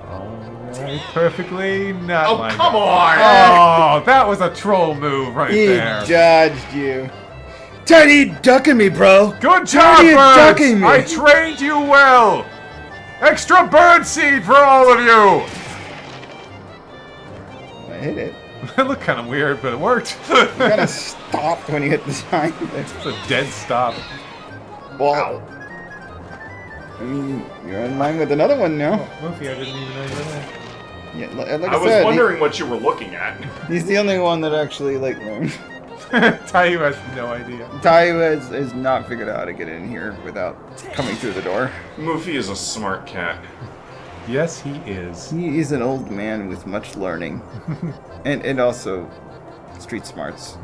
Alright, perfectly not Oh, lined come up. on! Oh, that was a troll move right He there. dodged you. Tiny ducking me, bro. Good job, Why are you birds! ducking me? I trained you well! Extra bird seed for all of you! I hit it. That looked kind of weird, but it worked. You kind of stopped when you hit the sign. It's a dead stop. Wow. I mean, you're in line with another one now. Luffy, I didn't even know you were there. Yeah, like I was said, wondering what you were looking at. he's the only one that actually like learned. Tayu has no idea. Tayu has not figured out how to get in here without coming through the door. Muffy is a smart cat. Yes, he is. He is an old man with much learning, and also street smarts.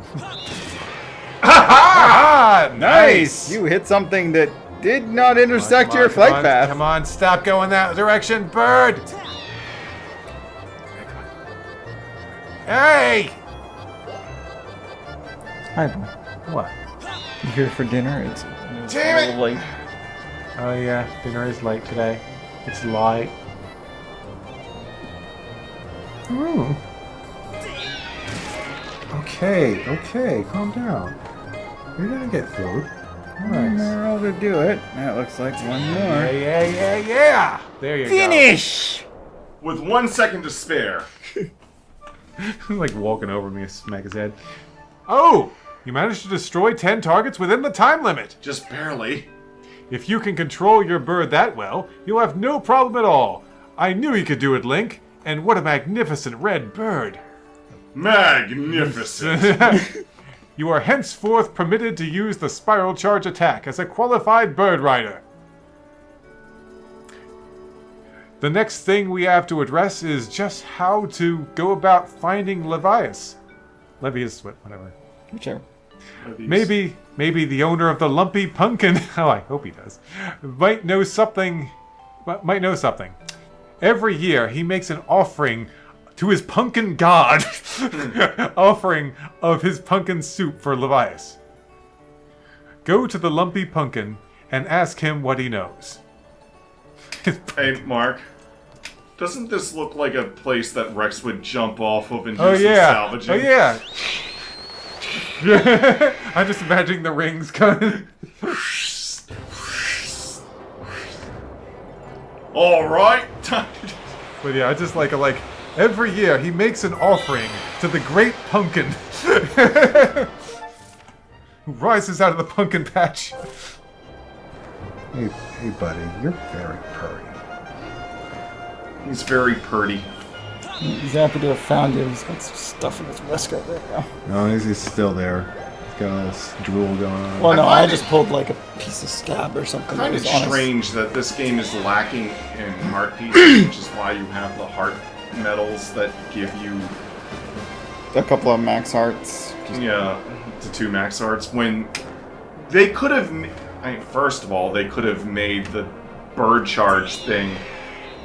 Ah, nice! You hit something that did not intersect Come your on, flight come on, path. Come on, stop going that direction, bird! Hey! Hi, boy. What? You here for dinner? It's Damn a it! little late. Oh yeah, dinner is late today. It's light. Ooh. Okay, calm down. You're gonna get food. One Nice. more roll to do it. That looks like one more. Yeah! There you Finish! With 1 second to spare. go. Like walking over me, smack his head. Oh! You managed to destroy 10 targets within the time limit! Just barely. If you can control your bird that well, you'll have no problem at all. I knew you could do it, Link. And what a magnificent red bird. Magnificent. You are henceforth permitted to use the spiral charge attack as a qualified bird rider. The next thing we have to address is just how to go about finding Levias. Whatever. Whichever. Maybe the owner of the lumpy pumpkin, oh, I hope he does, might know something. Every year he makes an offering to his pumpkin god, offering of his pumpkin soup for Levias. Go to the lumpy pumpkin and ask him what he knows. Hey, Mark. Doesn't this look like a place that Rex would jump off of and do Oh some yeah! salvaging? Oh yeah! I'm just imagining the rings coming. All right. But yeah, I just like every year he makes an offering to the great pumpkin who rises out of the pumpkin patch. Hey, buddy, you're very purry. He's very purty. He's happy to have found you. He's got some stuff in his waistcoat there now. No, he's still there. He's got all this drool going on. Well, no, find I just pulled like a piece of scab or something. I find that it was on his- strange that this game is lacking in heart pieces, which is why you have the heart medals that give you, A couple of max hearts. the 2 max hearts. When they could have, first of all, they could have made the bird charge thing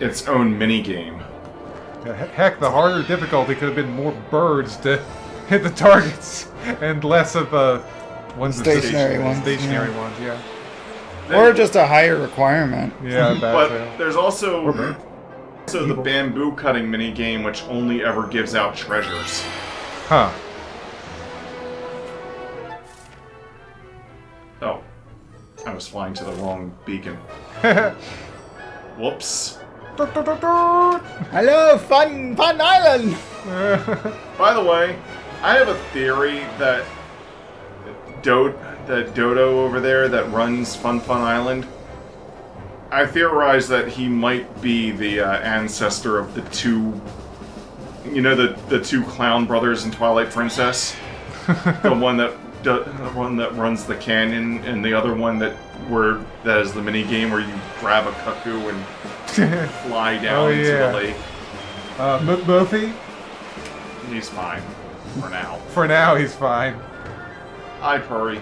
its own mini game. Heck, the harder difficulty could have been more birds to hit the targets and less of ones that Stationary ones, Stationary yeah. ones, yeah. Or just a higher requirement. Yeah, But that there's also the bamboo cutting mini game, which only ever gives out treasures. Huh. Oh, was flying to the wrong beacon. Whoops. Hello, Fun Island! By the way, I have a theory that Dodo over there that runs Fun Island, I theorize that he might be the ancestor of the two, the two clown brothers in Twilight Princess. The one that runs the canyon, and the other one that is the mini game where you grab a cuckoo and fly down into the lake. Muffy? He's fine for now. For now, he's fine. Hi, Purry.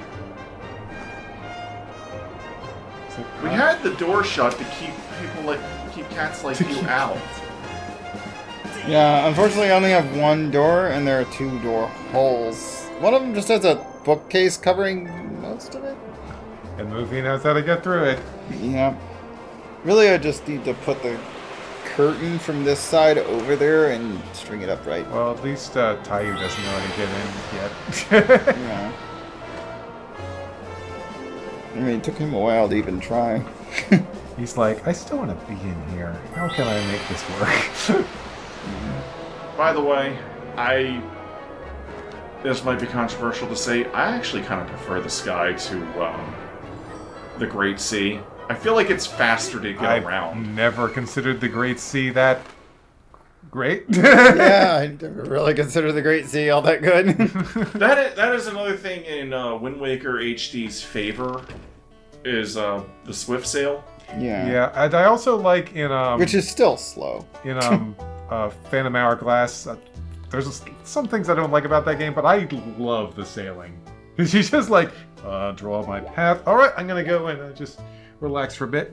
We had the door shut to keep cats like you out. Yeah, unfortunately I only have one door, and there are 2 door holes. One of them just has a bookcase covering most of it. And Muffy knows how to get through it. Yeah. Really, I just need to put the curtain from this side over there and string it up right. Well, at least Tayu doesn't know how to get in yet. Yeah. I mean, it took him a while to even try. He's like, I still want to be in here. How can I make this work? By the way, this might be controversial to say, I actually kind of prefer the sky to the Great Sea. I feel like it's faster to get around. I've never considered the Great Sea that great. Yeah, I never really consider the Great Sea all that good. That is another thing in Wind Waker HD's favor, is the Swift Sail. Yeah. Yeah, and I also like in which is still slow. In Phantom Hourglass, there's some things I don't like about that game, but I love the sailing. She's just like, draw my path. All right, I'm gonna go and just relax for a bit.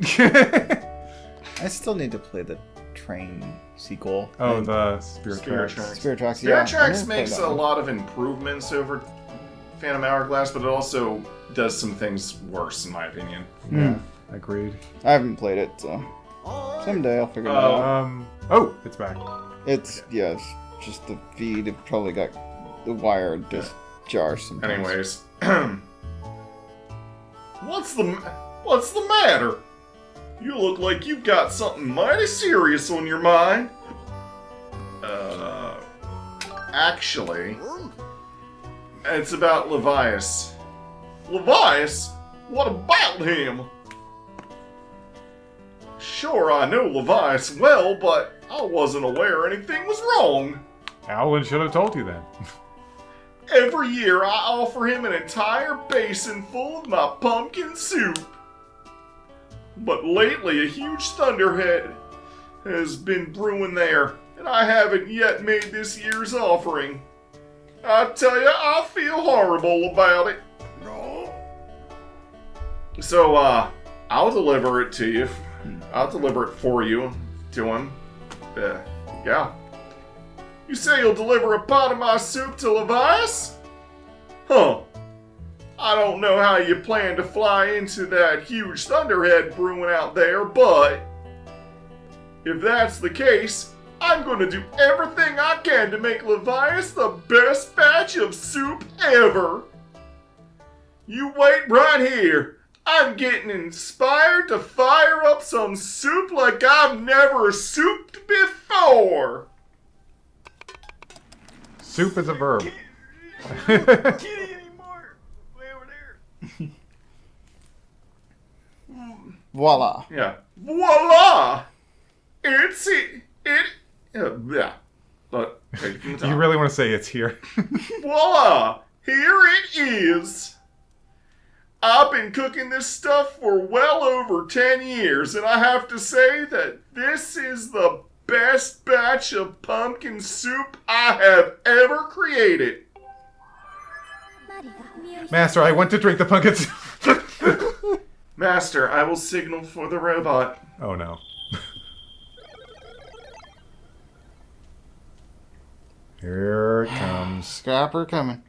I still need to play the train sequel. Oh, the Spirit Tracks. Spirit Tracks, Spirit Tracks makes a lot of improvements over Phantom Hourglass, but it also does some things worse, in my opinion. Yeah, agreed. I haven't played it, so someday I'll figure it out. Oh, it's back. It's just the feed. It probably got the wire just jars sometimes. Anyways, what's the matter? You look like you've got something mighty serious on your mind. Actually, it's about Levias. Levias? What about him? Sure, I know Levias well, but I wasn't aware anything was wrong. Alan should have told you then. Every year I offer him an entire basin full of my pumpkin soup. But lately a huge thunderhead has been brewing there, and I haven't yet made this year's offering. I tell you, I feel horrible about it. So, I'll deliver it to you. I'll deliver it for you to him. Yeah. You say you'll deliver a pot of my soup to Levias? Huh. I don't know how you plan to fly into that huge thunderhead brewing out there, but if that's the case, I'm going to do everything I can to make Levias the best batch of soup ever. You wait right here. I'm getting inspired to fire up some soup like I've never souped before. Soup is a verb. Can't eat anymore. Way over there. Voila. Yeah. Voila! Yeah. Look, take it from the top. You really want to say it's here? Voila! Here it is! I've been cooking this stuff for well over 10 years, and I have to say that this is the best batch of pumpkin soup I have ever created. Master, I want to drink the pumpkin soup. Master, I will signal for the robot. Oh no. Here it comes. Scrapper coming.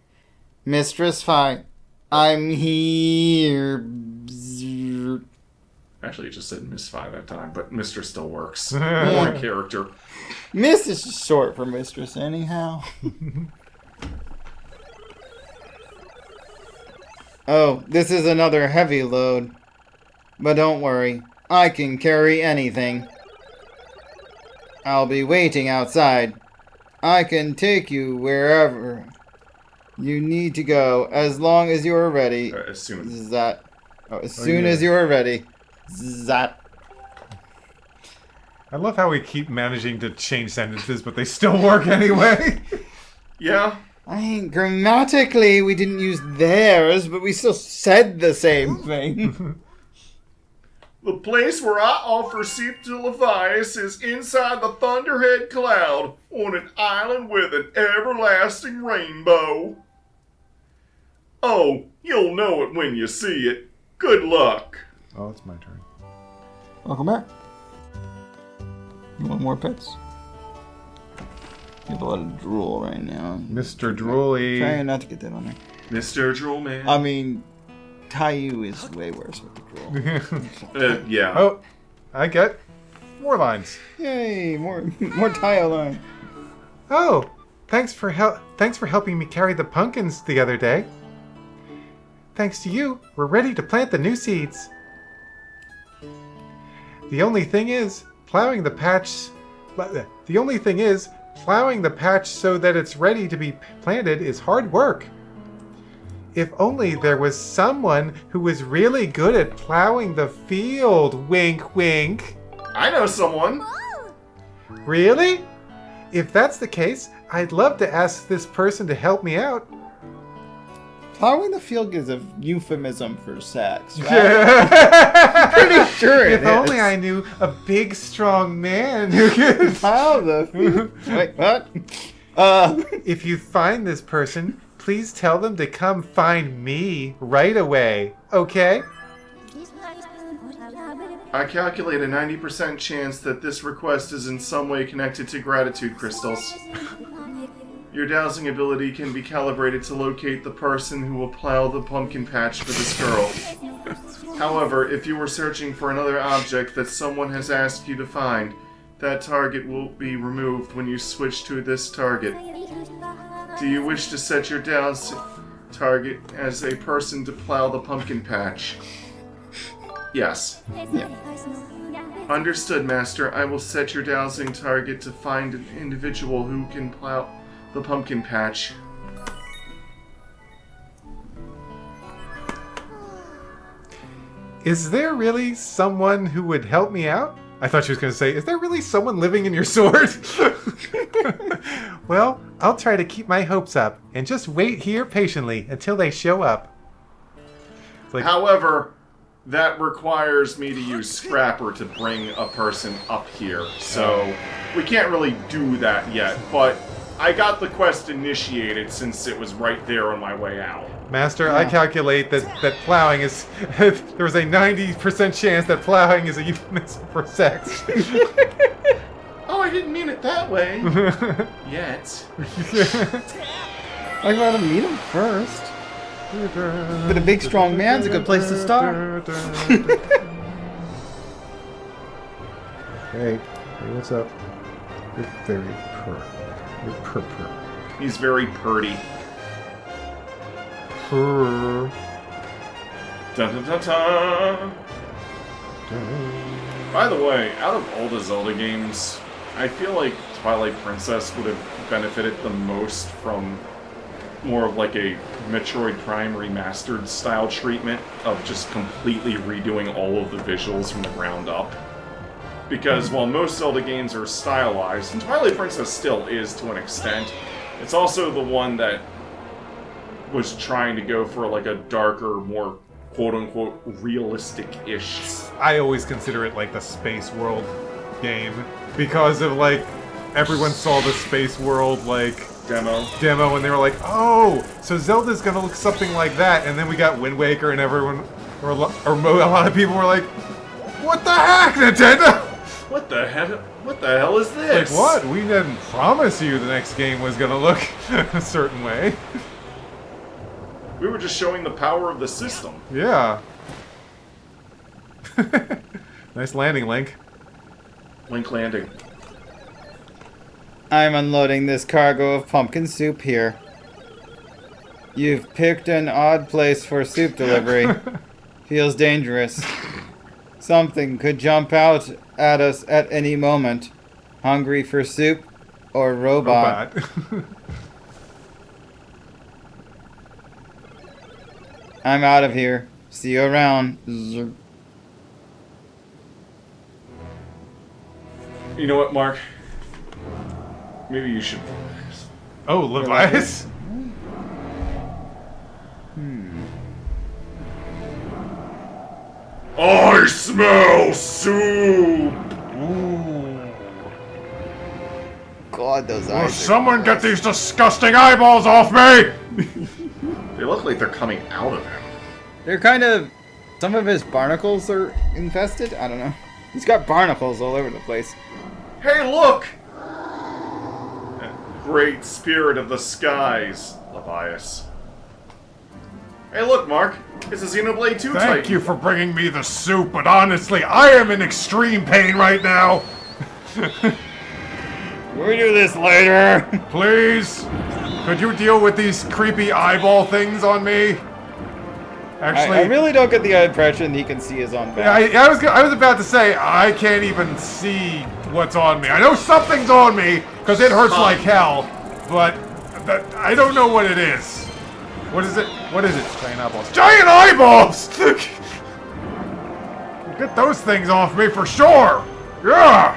Mistress fight. I'm here. Actually, it just said Miss 5 that time, but Mistress still works. More character. Miss is short for mistress, anyhow. Oh, this is another heavy load. But don't worry, I can carry anything. I'll be waiting outside. I can take you wherever you need to go as long as you are ready. As soon. Zat. Oh, as soon as you are ready. Zat. I love how we keep managing to change sentences, but they still work anyway. Yeah. I mean, grammatically, we didn't use theirs, but we still said the same thing. The place where I offer Seep to Levias is inside the Thunderhead Cloud on an island with an everlasting rainbow. Oh, you'll know it when you see it. Good luck. Oh, it's my turn. Welcome back. You want more pets? You have a lot of drool right now. Mr. Drooly. Trying not to get that on there. Mr. Droolman. I mean, Caillou is way worse with the drool. Yeah. Oh, I get more lines. Yay, more tile line. Oh, thanks for helping me carry the pumpkins the other day. Thanks to you, we're ready to plant the new seeds. The only thing is, plowing the patch so that it's ready to be planted is hard work. If only there was someone who was really good at plowing the field, wink wink. I know someone. Really? If that's the case, I'd love to ask this person to help me out. Plowing the field is a euphemism for sex, right? Pretty sure it If is. only I knew a big, strong man who could Plow the field. Wait, what? If you find this person, please tell them to come find me right away, okay? I calculate a 90% chance that this request is in some way connected to gratitude crystals. Your dowsing ability can be calibrated to locate the person who will plow the pumpkin patch for this girl. However, if you were searching for another object that someone has asked you to find, that target will be removed when you switch to this target. Do you wish to set your dowsing target as a person to plow the pumpkin patch? Yes. Yeah. Understood, Master. I will set your dowsing target to find an individual who can plow the pumpkin patch. Is there really someone who would help me out? I thought she was going to say, is there really someone living in your sword? Well, I'll try to keep my hopes up and just wait here patiently until they show up. Like, However, that requires me to use Scrapper to bring a person up here, so we can't really do that yet, but I got the quest initiated since it was right there on my way out. Master, I calculate that plowing is... there was a 90% chance that plowing is a euphemism for sex. Oh, I didn't mean it that way. Yet. I gotta meet him first. But a big strong man's a good place to start. Hey, what's up? You're very You're purr. He's very purty. Purr. Dun dun dun dun. By the way, out of all the Zelda games, I feel like Twilight Princess would have benefited the most from more of like a Metroid Prime remastered style treatment of just completely redoing all of the visuals from the ground up. Because while most Zelda games are stylized, and Twilight Princess still is to an extent, it's also the one that was trying to go for like a darker, more quote-unquote realistic-ish. I always consider it like the Space World game because of like everyone saw the Space World like demo and they were like, oh, so Zelda's gonna look something like that, and then we got Wind Waker and everyone, or a lot of people were like, what the heck, Nintendo? What the hell is this? Like what? We didn't promise you the next game was gonna look a certain way. We were just showing the power of the system. Yeah. Nice landing, Link. Link landing. I'm unloading this cargo of pumpkin soup here. You've picked an odd place for soup delivery. Feels dangerous. Something could jump out at us at any moment. Hungry for soup or robot. I'm out of here. See you around. You know what, Mark? Maybe you should relax. Oh, Levias? I smell soup! God, those Will eyes. are someone get gross. these disgusting eyeballs off me? They look like they're coming out of him. They're kind of. Some of his barnacles are infested? I don't know. He's got barnacles all over the place. Hey, look! Great spirit of the skies, Levias. Hey, look, Mark. It's a Xenoblade 2 Titan. Thank you for bringing me the soup, but honestly, I am in extreme pain right now. We'll do this later. Please, could you deal with these creepy eyeball things on me? Actually, I really don't get the impression he can see his own back. I was about to say I can't even see what's on me. I know something's on me because it hurts like hell, but I don't know what it is. What is it? What is it? Giant eyeballs. Giant eyeballs! Get those things off me for sure. Yeah.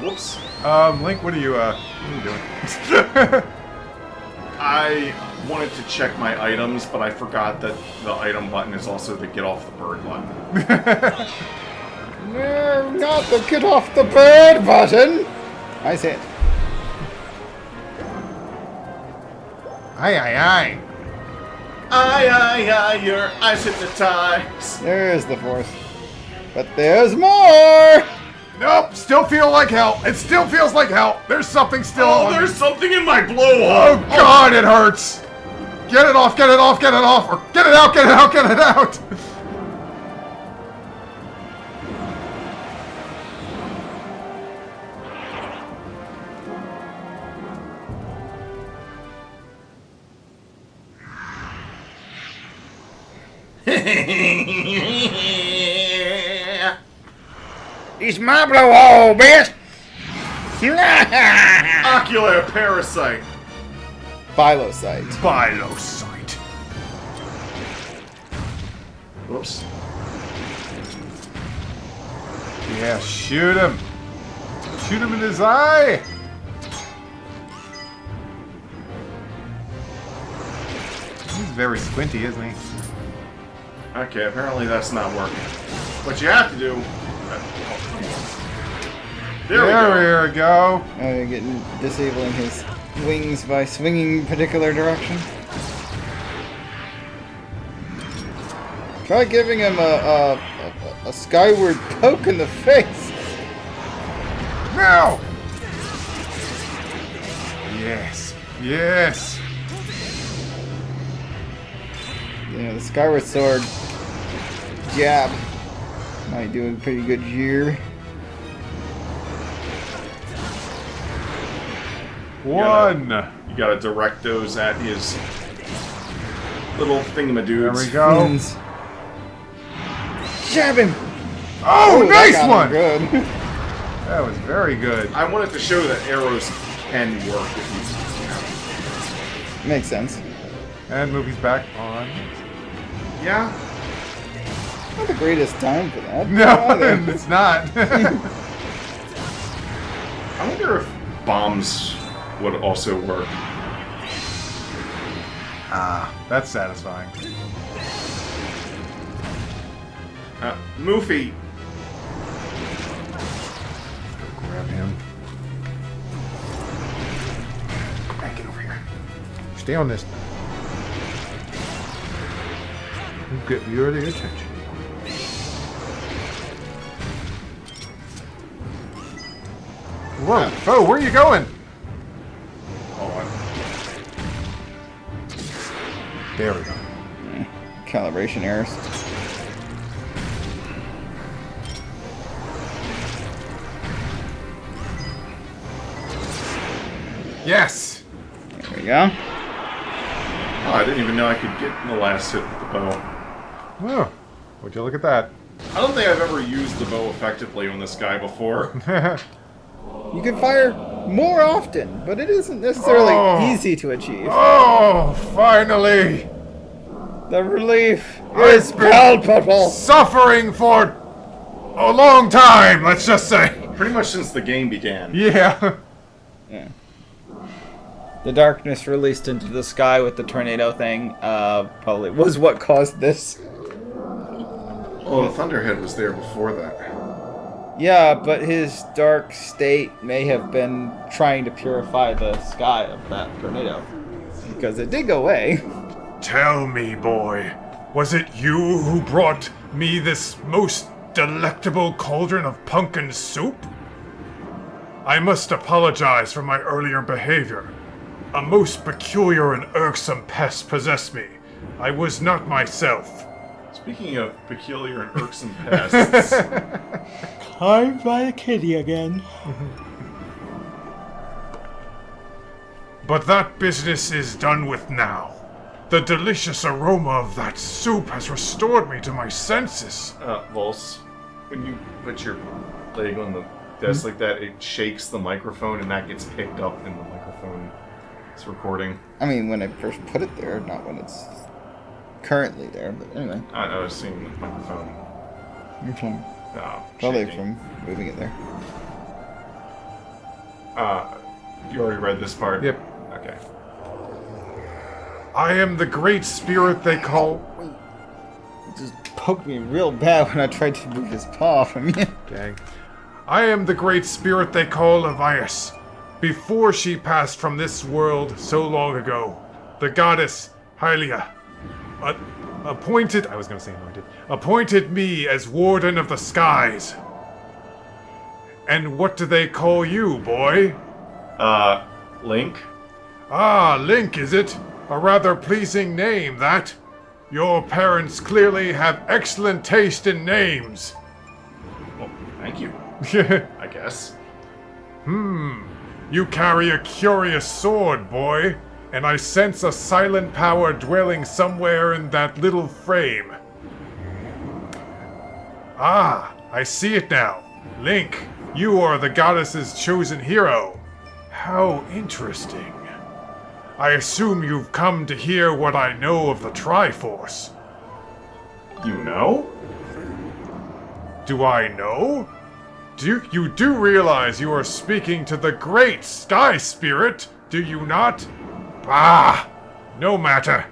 Whoops. Link, what are you doing? I wanted to check my items, but I forgot that the item button is also the get off the bird button. No, not the get off the bird button. I said. Aye, aye, aye. Aye, your eyes hypnotized. There's the force. But there's more. Nope, still feel like hell. It still feels like hell. There's something still Oh, on there's me. something in my Oh blowhole. God, it hurts. Get it off, get it off, get it off, or get it out, get it out, get it out. He's my blowhole, bitch. Ocular parasite. Bilocyte. Bilocyte. Whoops. Yeah, shoot him. Shoot him in his eye. He's very squinty, isn't he? Okay, apparently that's not working. What you have to do... There we go. We go. Oh, you're getting disabling his wings by swinging particular direction. Try giving him a skyward poke in the face. Now. Yes. Yes. You know, the skyward sword jab might do a pretty good year. One. You gotta direct those at his little thingamadudes. There we go. Fins. Jab him! Oh, Ooh, that nice got him one. Good. That was very good. I wanted to show that arrows can work if you... Makes sense. And movie's back on. Yeah? Not the greatest time for that. No, either. it's not. I wonder if bombs would also work. That's satisfying. Moofy. Grab him. Back it over here. Stay on this. Get your attention. Whoa! Oh, where are you going? Hold on. There we go. Calibration errors. Yes. There we go. Oh, I didn't even know I could get in the last hit with the bow. Oh. Would you look at that? I don't think I've ever used the bow effectively on this guy before. You can fire more often, but it isn't necessarily Oh. easy to achieve. Oh, finally! The relief I've is been palpable. Suffering for a long time, let's just say. Pretty much since the game began. Yeah. Yeah. The darkness released into the sky with the tornado thing probably was what caused this. Well, the Thunderhead was there before that. Yeah, but his dark state may have been trying to purify the sky of that tornado. Because it did go away. Tell me, boy, was it you who brought me this most delectable cauldron of pumpkin soup? I must apologize for my earlier behavior. A most peculiar and irksome pest possessed me. I was not myself. Speaking of peculiar and irksome pests, Carved by a kitty again. But that business is done with now. The delicious aroma of that soup has restored me to my senses. Volse, when you put your leg on the desk like that, it shakes the microphone and that gets picked up in the microphone. It's recording. I mean, when I first put it there, not when it's currently there, but anyway. I was seeing the microphone. From, Probably probably from moving it there. You already read this part? Yep. Okay. I am the great spirit they call... It just poked me real bad when I tried to move his paw from you. Dang. I am the great spirit they call Avias. Before she passed from this world so long ago, the goddess Hylia appointed me as warden of the skies. And what do they call you, boy? Link? Ah, Link, is it? A rather pleasing name, that. Your parents clearly have excellent taste in names. Well, thank you, I guess. You carry a curious sword, boy, and I sense a silent power dwelling somewhere in that little frame. Ah, I see it now. Link, you are the goddess's chosen hero. How interesting. I assume you've come to hear what I know of the Triforce. You know? Do I know? You do realize you are speaking to the great Sky Spirit, do you not? Bah! No matter.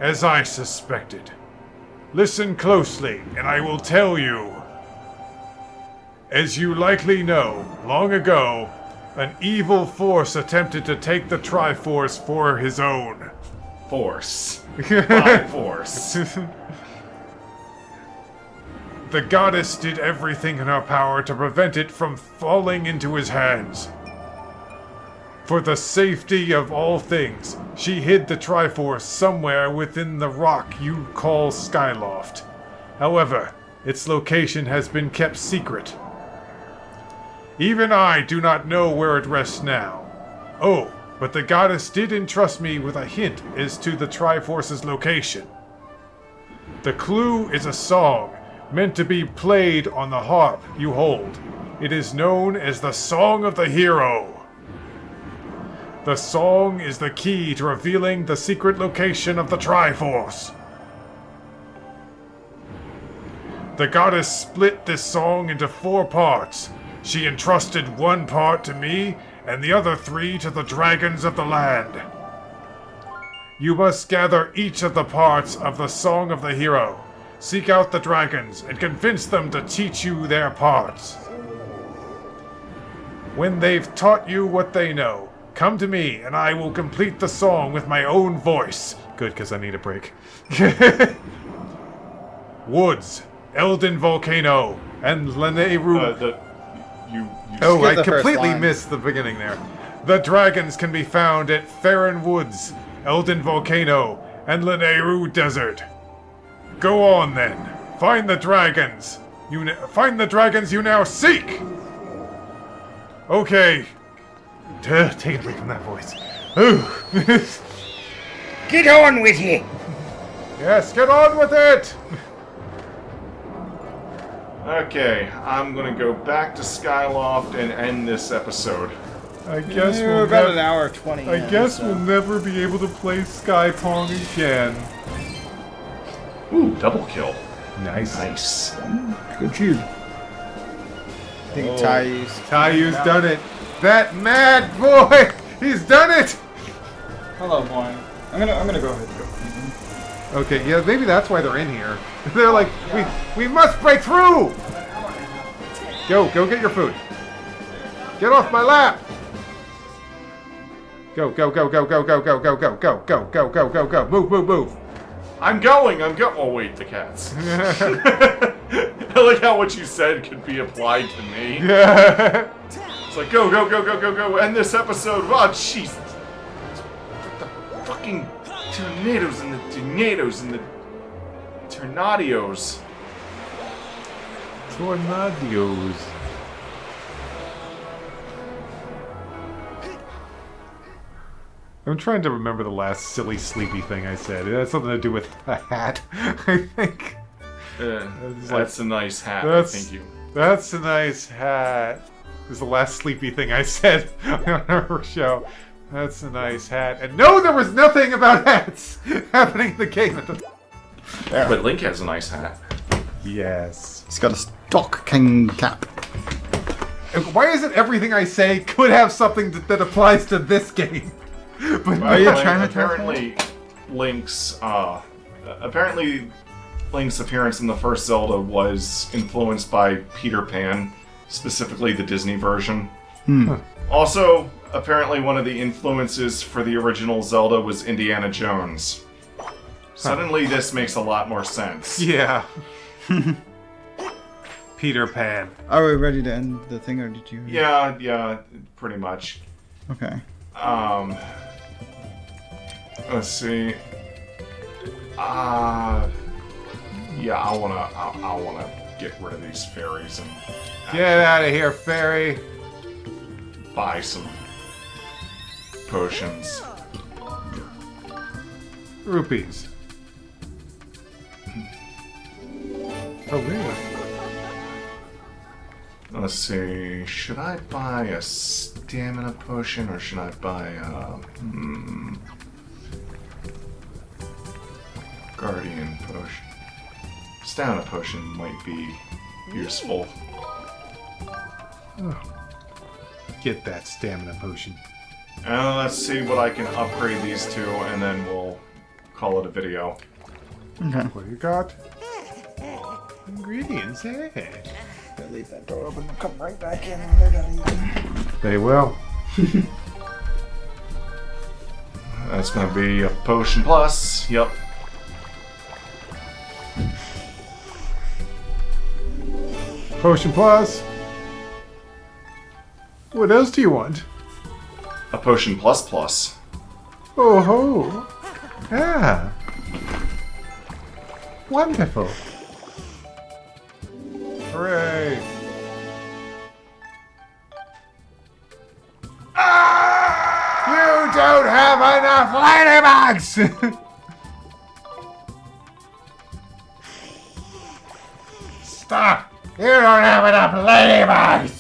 As I suspected. Listen closely, and I will tell you. As you likely know, long ago, an evil force attempted to take the Triforce for his own. Force. By force. The goddess did everything in her power to prevent it from falling into his hands. For the safety of all things, she hid the Triforce somewhere within the rock you call Skyloft. However, its location has been kept secret. Even I do not know where it rests now. Oh, but the goddess did entrust me with a hint as to the Triforce's location. The clue is a song, meant to be played on the harp you hold. It is known as the Song of the Hero. The song is the key to revealing the secret location of the Triforce. The goddess split this song into 4 parts. She entrusted 1 part to me, and the other 3 to the dragons of the land. You must gather each of the parts of the Song of the Hero. Seek out the dragons and convince them to teach you their parts. When they've taught you what they know, come to me and I will complete the song with my own voice. Good, because I need a break. Woods, Elden Volcano, and Lanayru. Oh, I Skip the first completely line. missed the beginning there. The dragons can be found at Farron Woods, Elden Volcano, and Lanayru Desert. Go on then. Find the dragons. Find the dragons you now seek. Okay. Take a break from that voice. Ooh. Get on with you! Yes, get on with it! Okay, I'm gonna go back to Skyloft and end this episode. I guess We're we'll about nev- an hour 20. I in, guess so. we'll never be able to play Sky Pong again. Ooh, double kill. Nice. Nice. Good tube. I think Tayu's done it. That mad boy! He's done it! Hello, boy. I'm gonna go ahead and go. Okay, yeah, maybe that's why they're in here. They're like, we must break through! Go get your food. Get off my lap! Go. Move. I'm going. Oh wait, the cats. I like how what you said could be applied to me. Yeah. It's like go. End this episode. Oh jeez. The fucking tornadoes and the tornadoes. Tornadoes. I'm trying to remember the last silly sleepy thing I said. It has something to do with a hat, I think. That's a nice hat. That's- Thank you. That's a nice hat. Is the last sleepy thing I said on our show. That's a nice hat. And no, there was nothing about hats happening in the game at the But Link has a nice hat. Yes. He's got a Stock King cap. And why is it everything I say could have something that applies to this game? But Are you not- trying to tell apparently Link's appearance in the first Zelda was influenced by Peter Pan, specifically the Disney version. Also, apparently one of the influences for the original Zelda was Indiana Jones. Suddenly this makes a lot more sense. Yeah. Peter Pan. Are we ready to end the thing, or did you? Yeah, pretty much. Okay. Let's see. Yeah, I wanna get rid of these fairies and Get out of here, fairy. buy some potions. Rupees. Oh, weird. Let's see. Should I buy a stamina potion or should I buy a guardian potion? Stamina potion might be useful. Get that stamina potion. Let's see what I can upgrade these to, and then we'll call it a video. Okay. What do you got? Ingredients, hey. Leave that door open. They'll come right back in when they're done eating. They will. That's gonna be a potion plus. Yep. Potion plus. What else do you want? A potion plus plus. Oh ho. Ah. Wonderful. Hooray. You don't have enough ladybugs! Stop! You don't have enough ladybugs!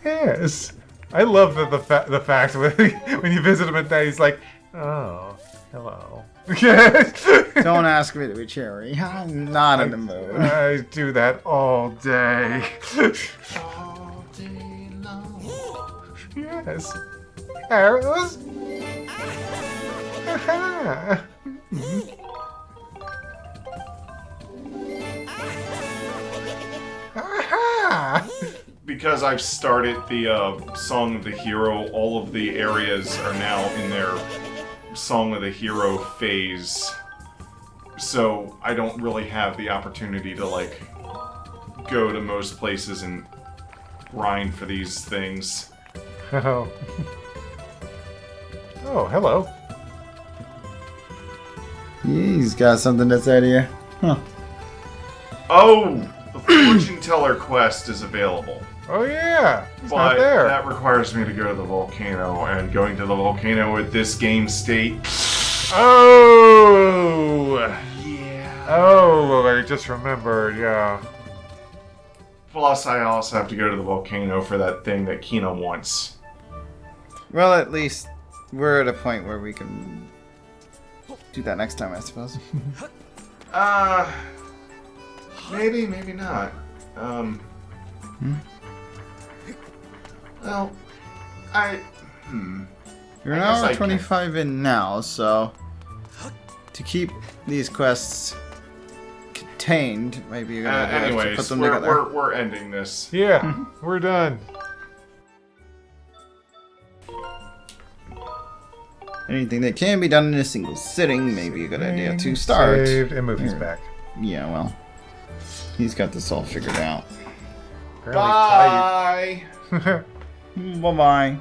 Yes. I love the fact when you visit him at night, he's like, oh, hello. Don't ask me to be cherry. I'm not in the mood. I do that all day. All day long. Yes. Arrows? Aha. Aha. Because I've started the Song of the Hero, all of the areas are now in their Song of the Hero phase. So I don't really have the opportunity to, like, go to most places and grind for these things. Oh. Oh, hello. He's got something to say to you. Huh. Oh! The fortune teller quest is available. Oh yeah, it's But not there. that requires me to go to the volcano, and going to the volcano at this game state. Oh! Yeah. Oh, I just remembered, yeah. Plus, I also have to go to the volcano for that thing that Kina wants. Well, at least we're at a point where we can do that next time, I suppose. Maybe, maybe not. Well, You're I an guess I hour can. 25 in now, so to keep these quests contained, maybe you're gonna have to anyways, put them together. we're ending this. Yeah, we're done. Anything that can be done in a single sitting may be a good idea to start. Saved and move his back. Yeah, well, he's got this all figured out. Apparently Bye! tight. Bye-bye.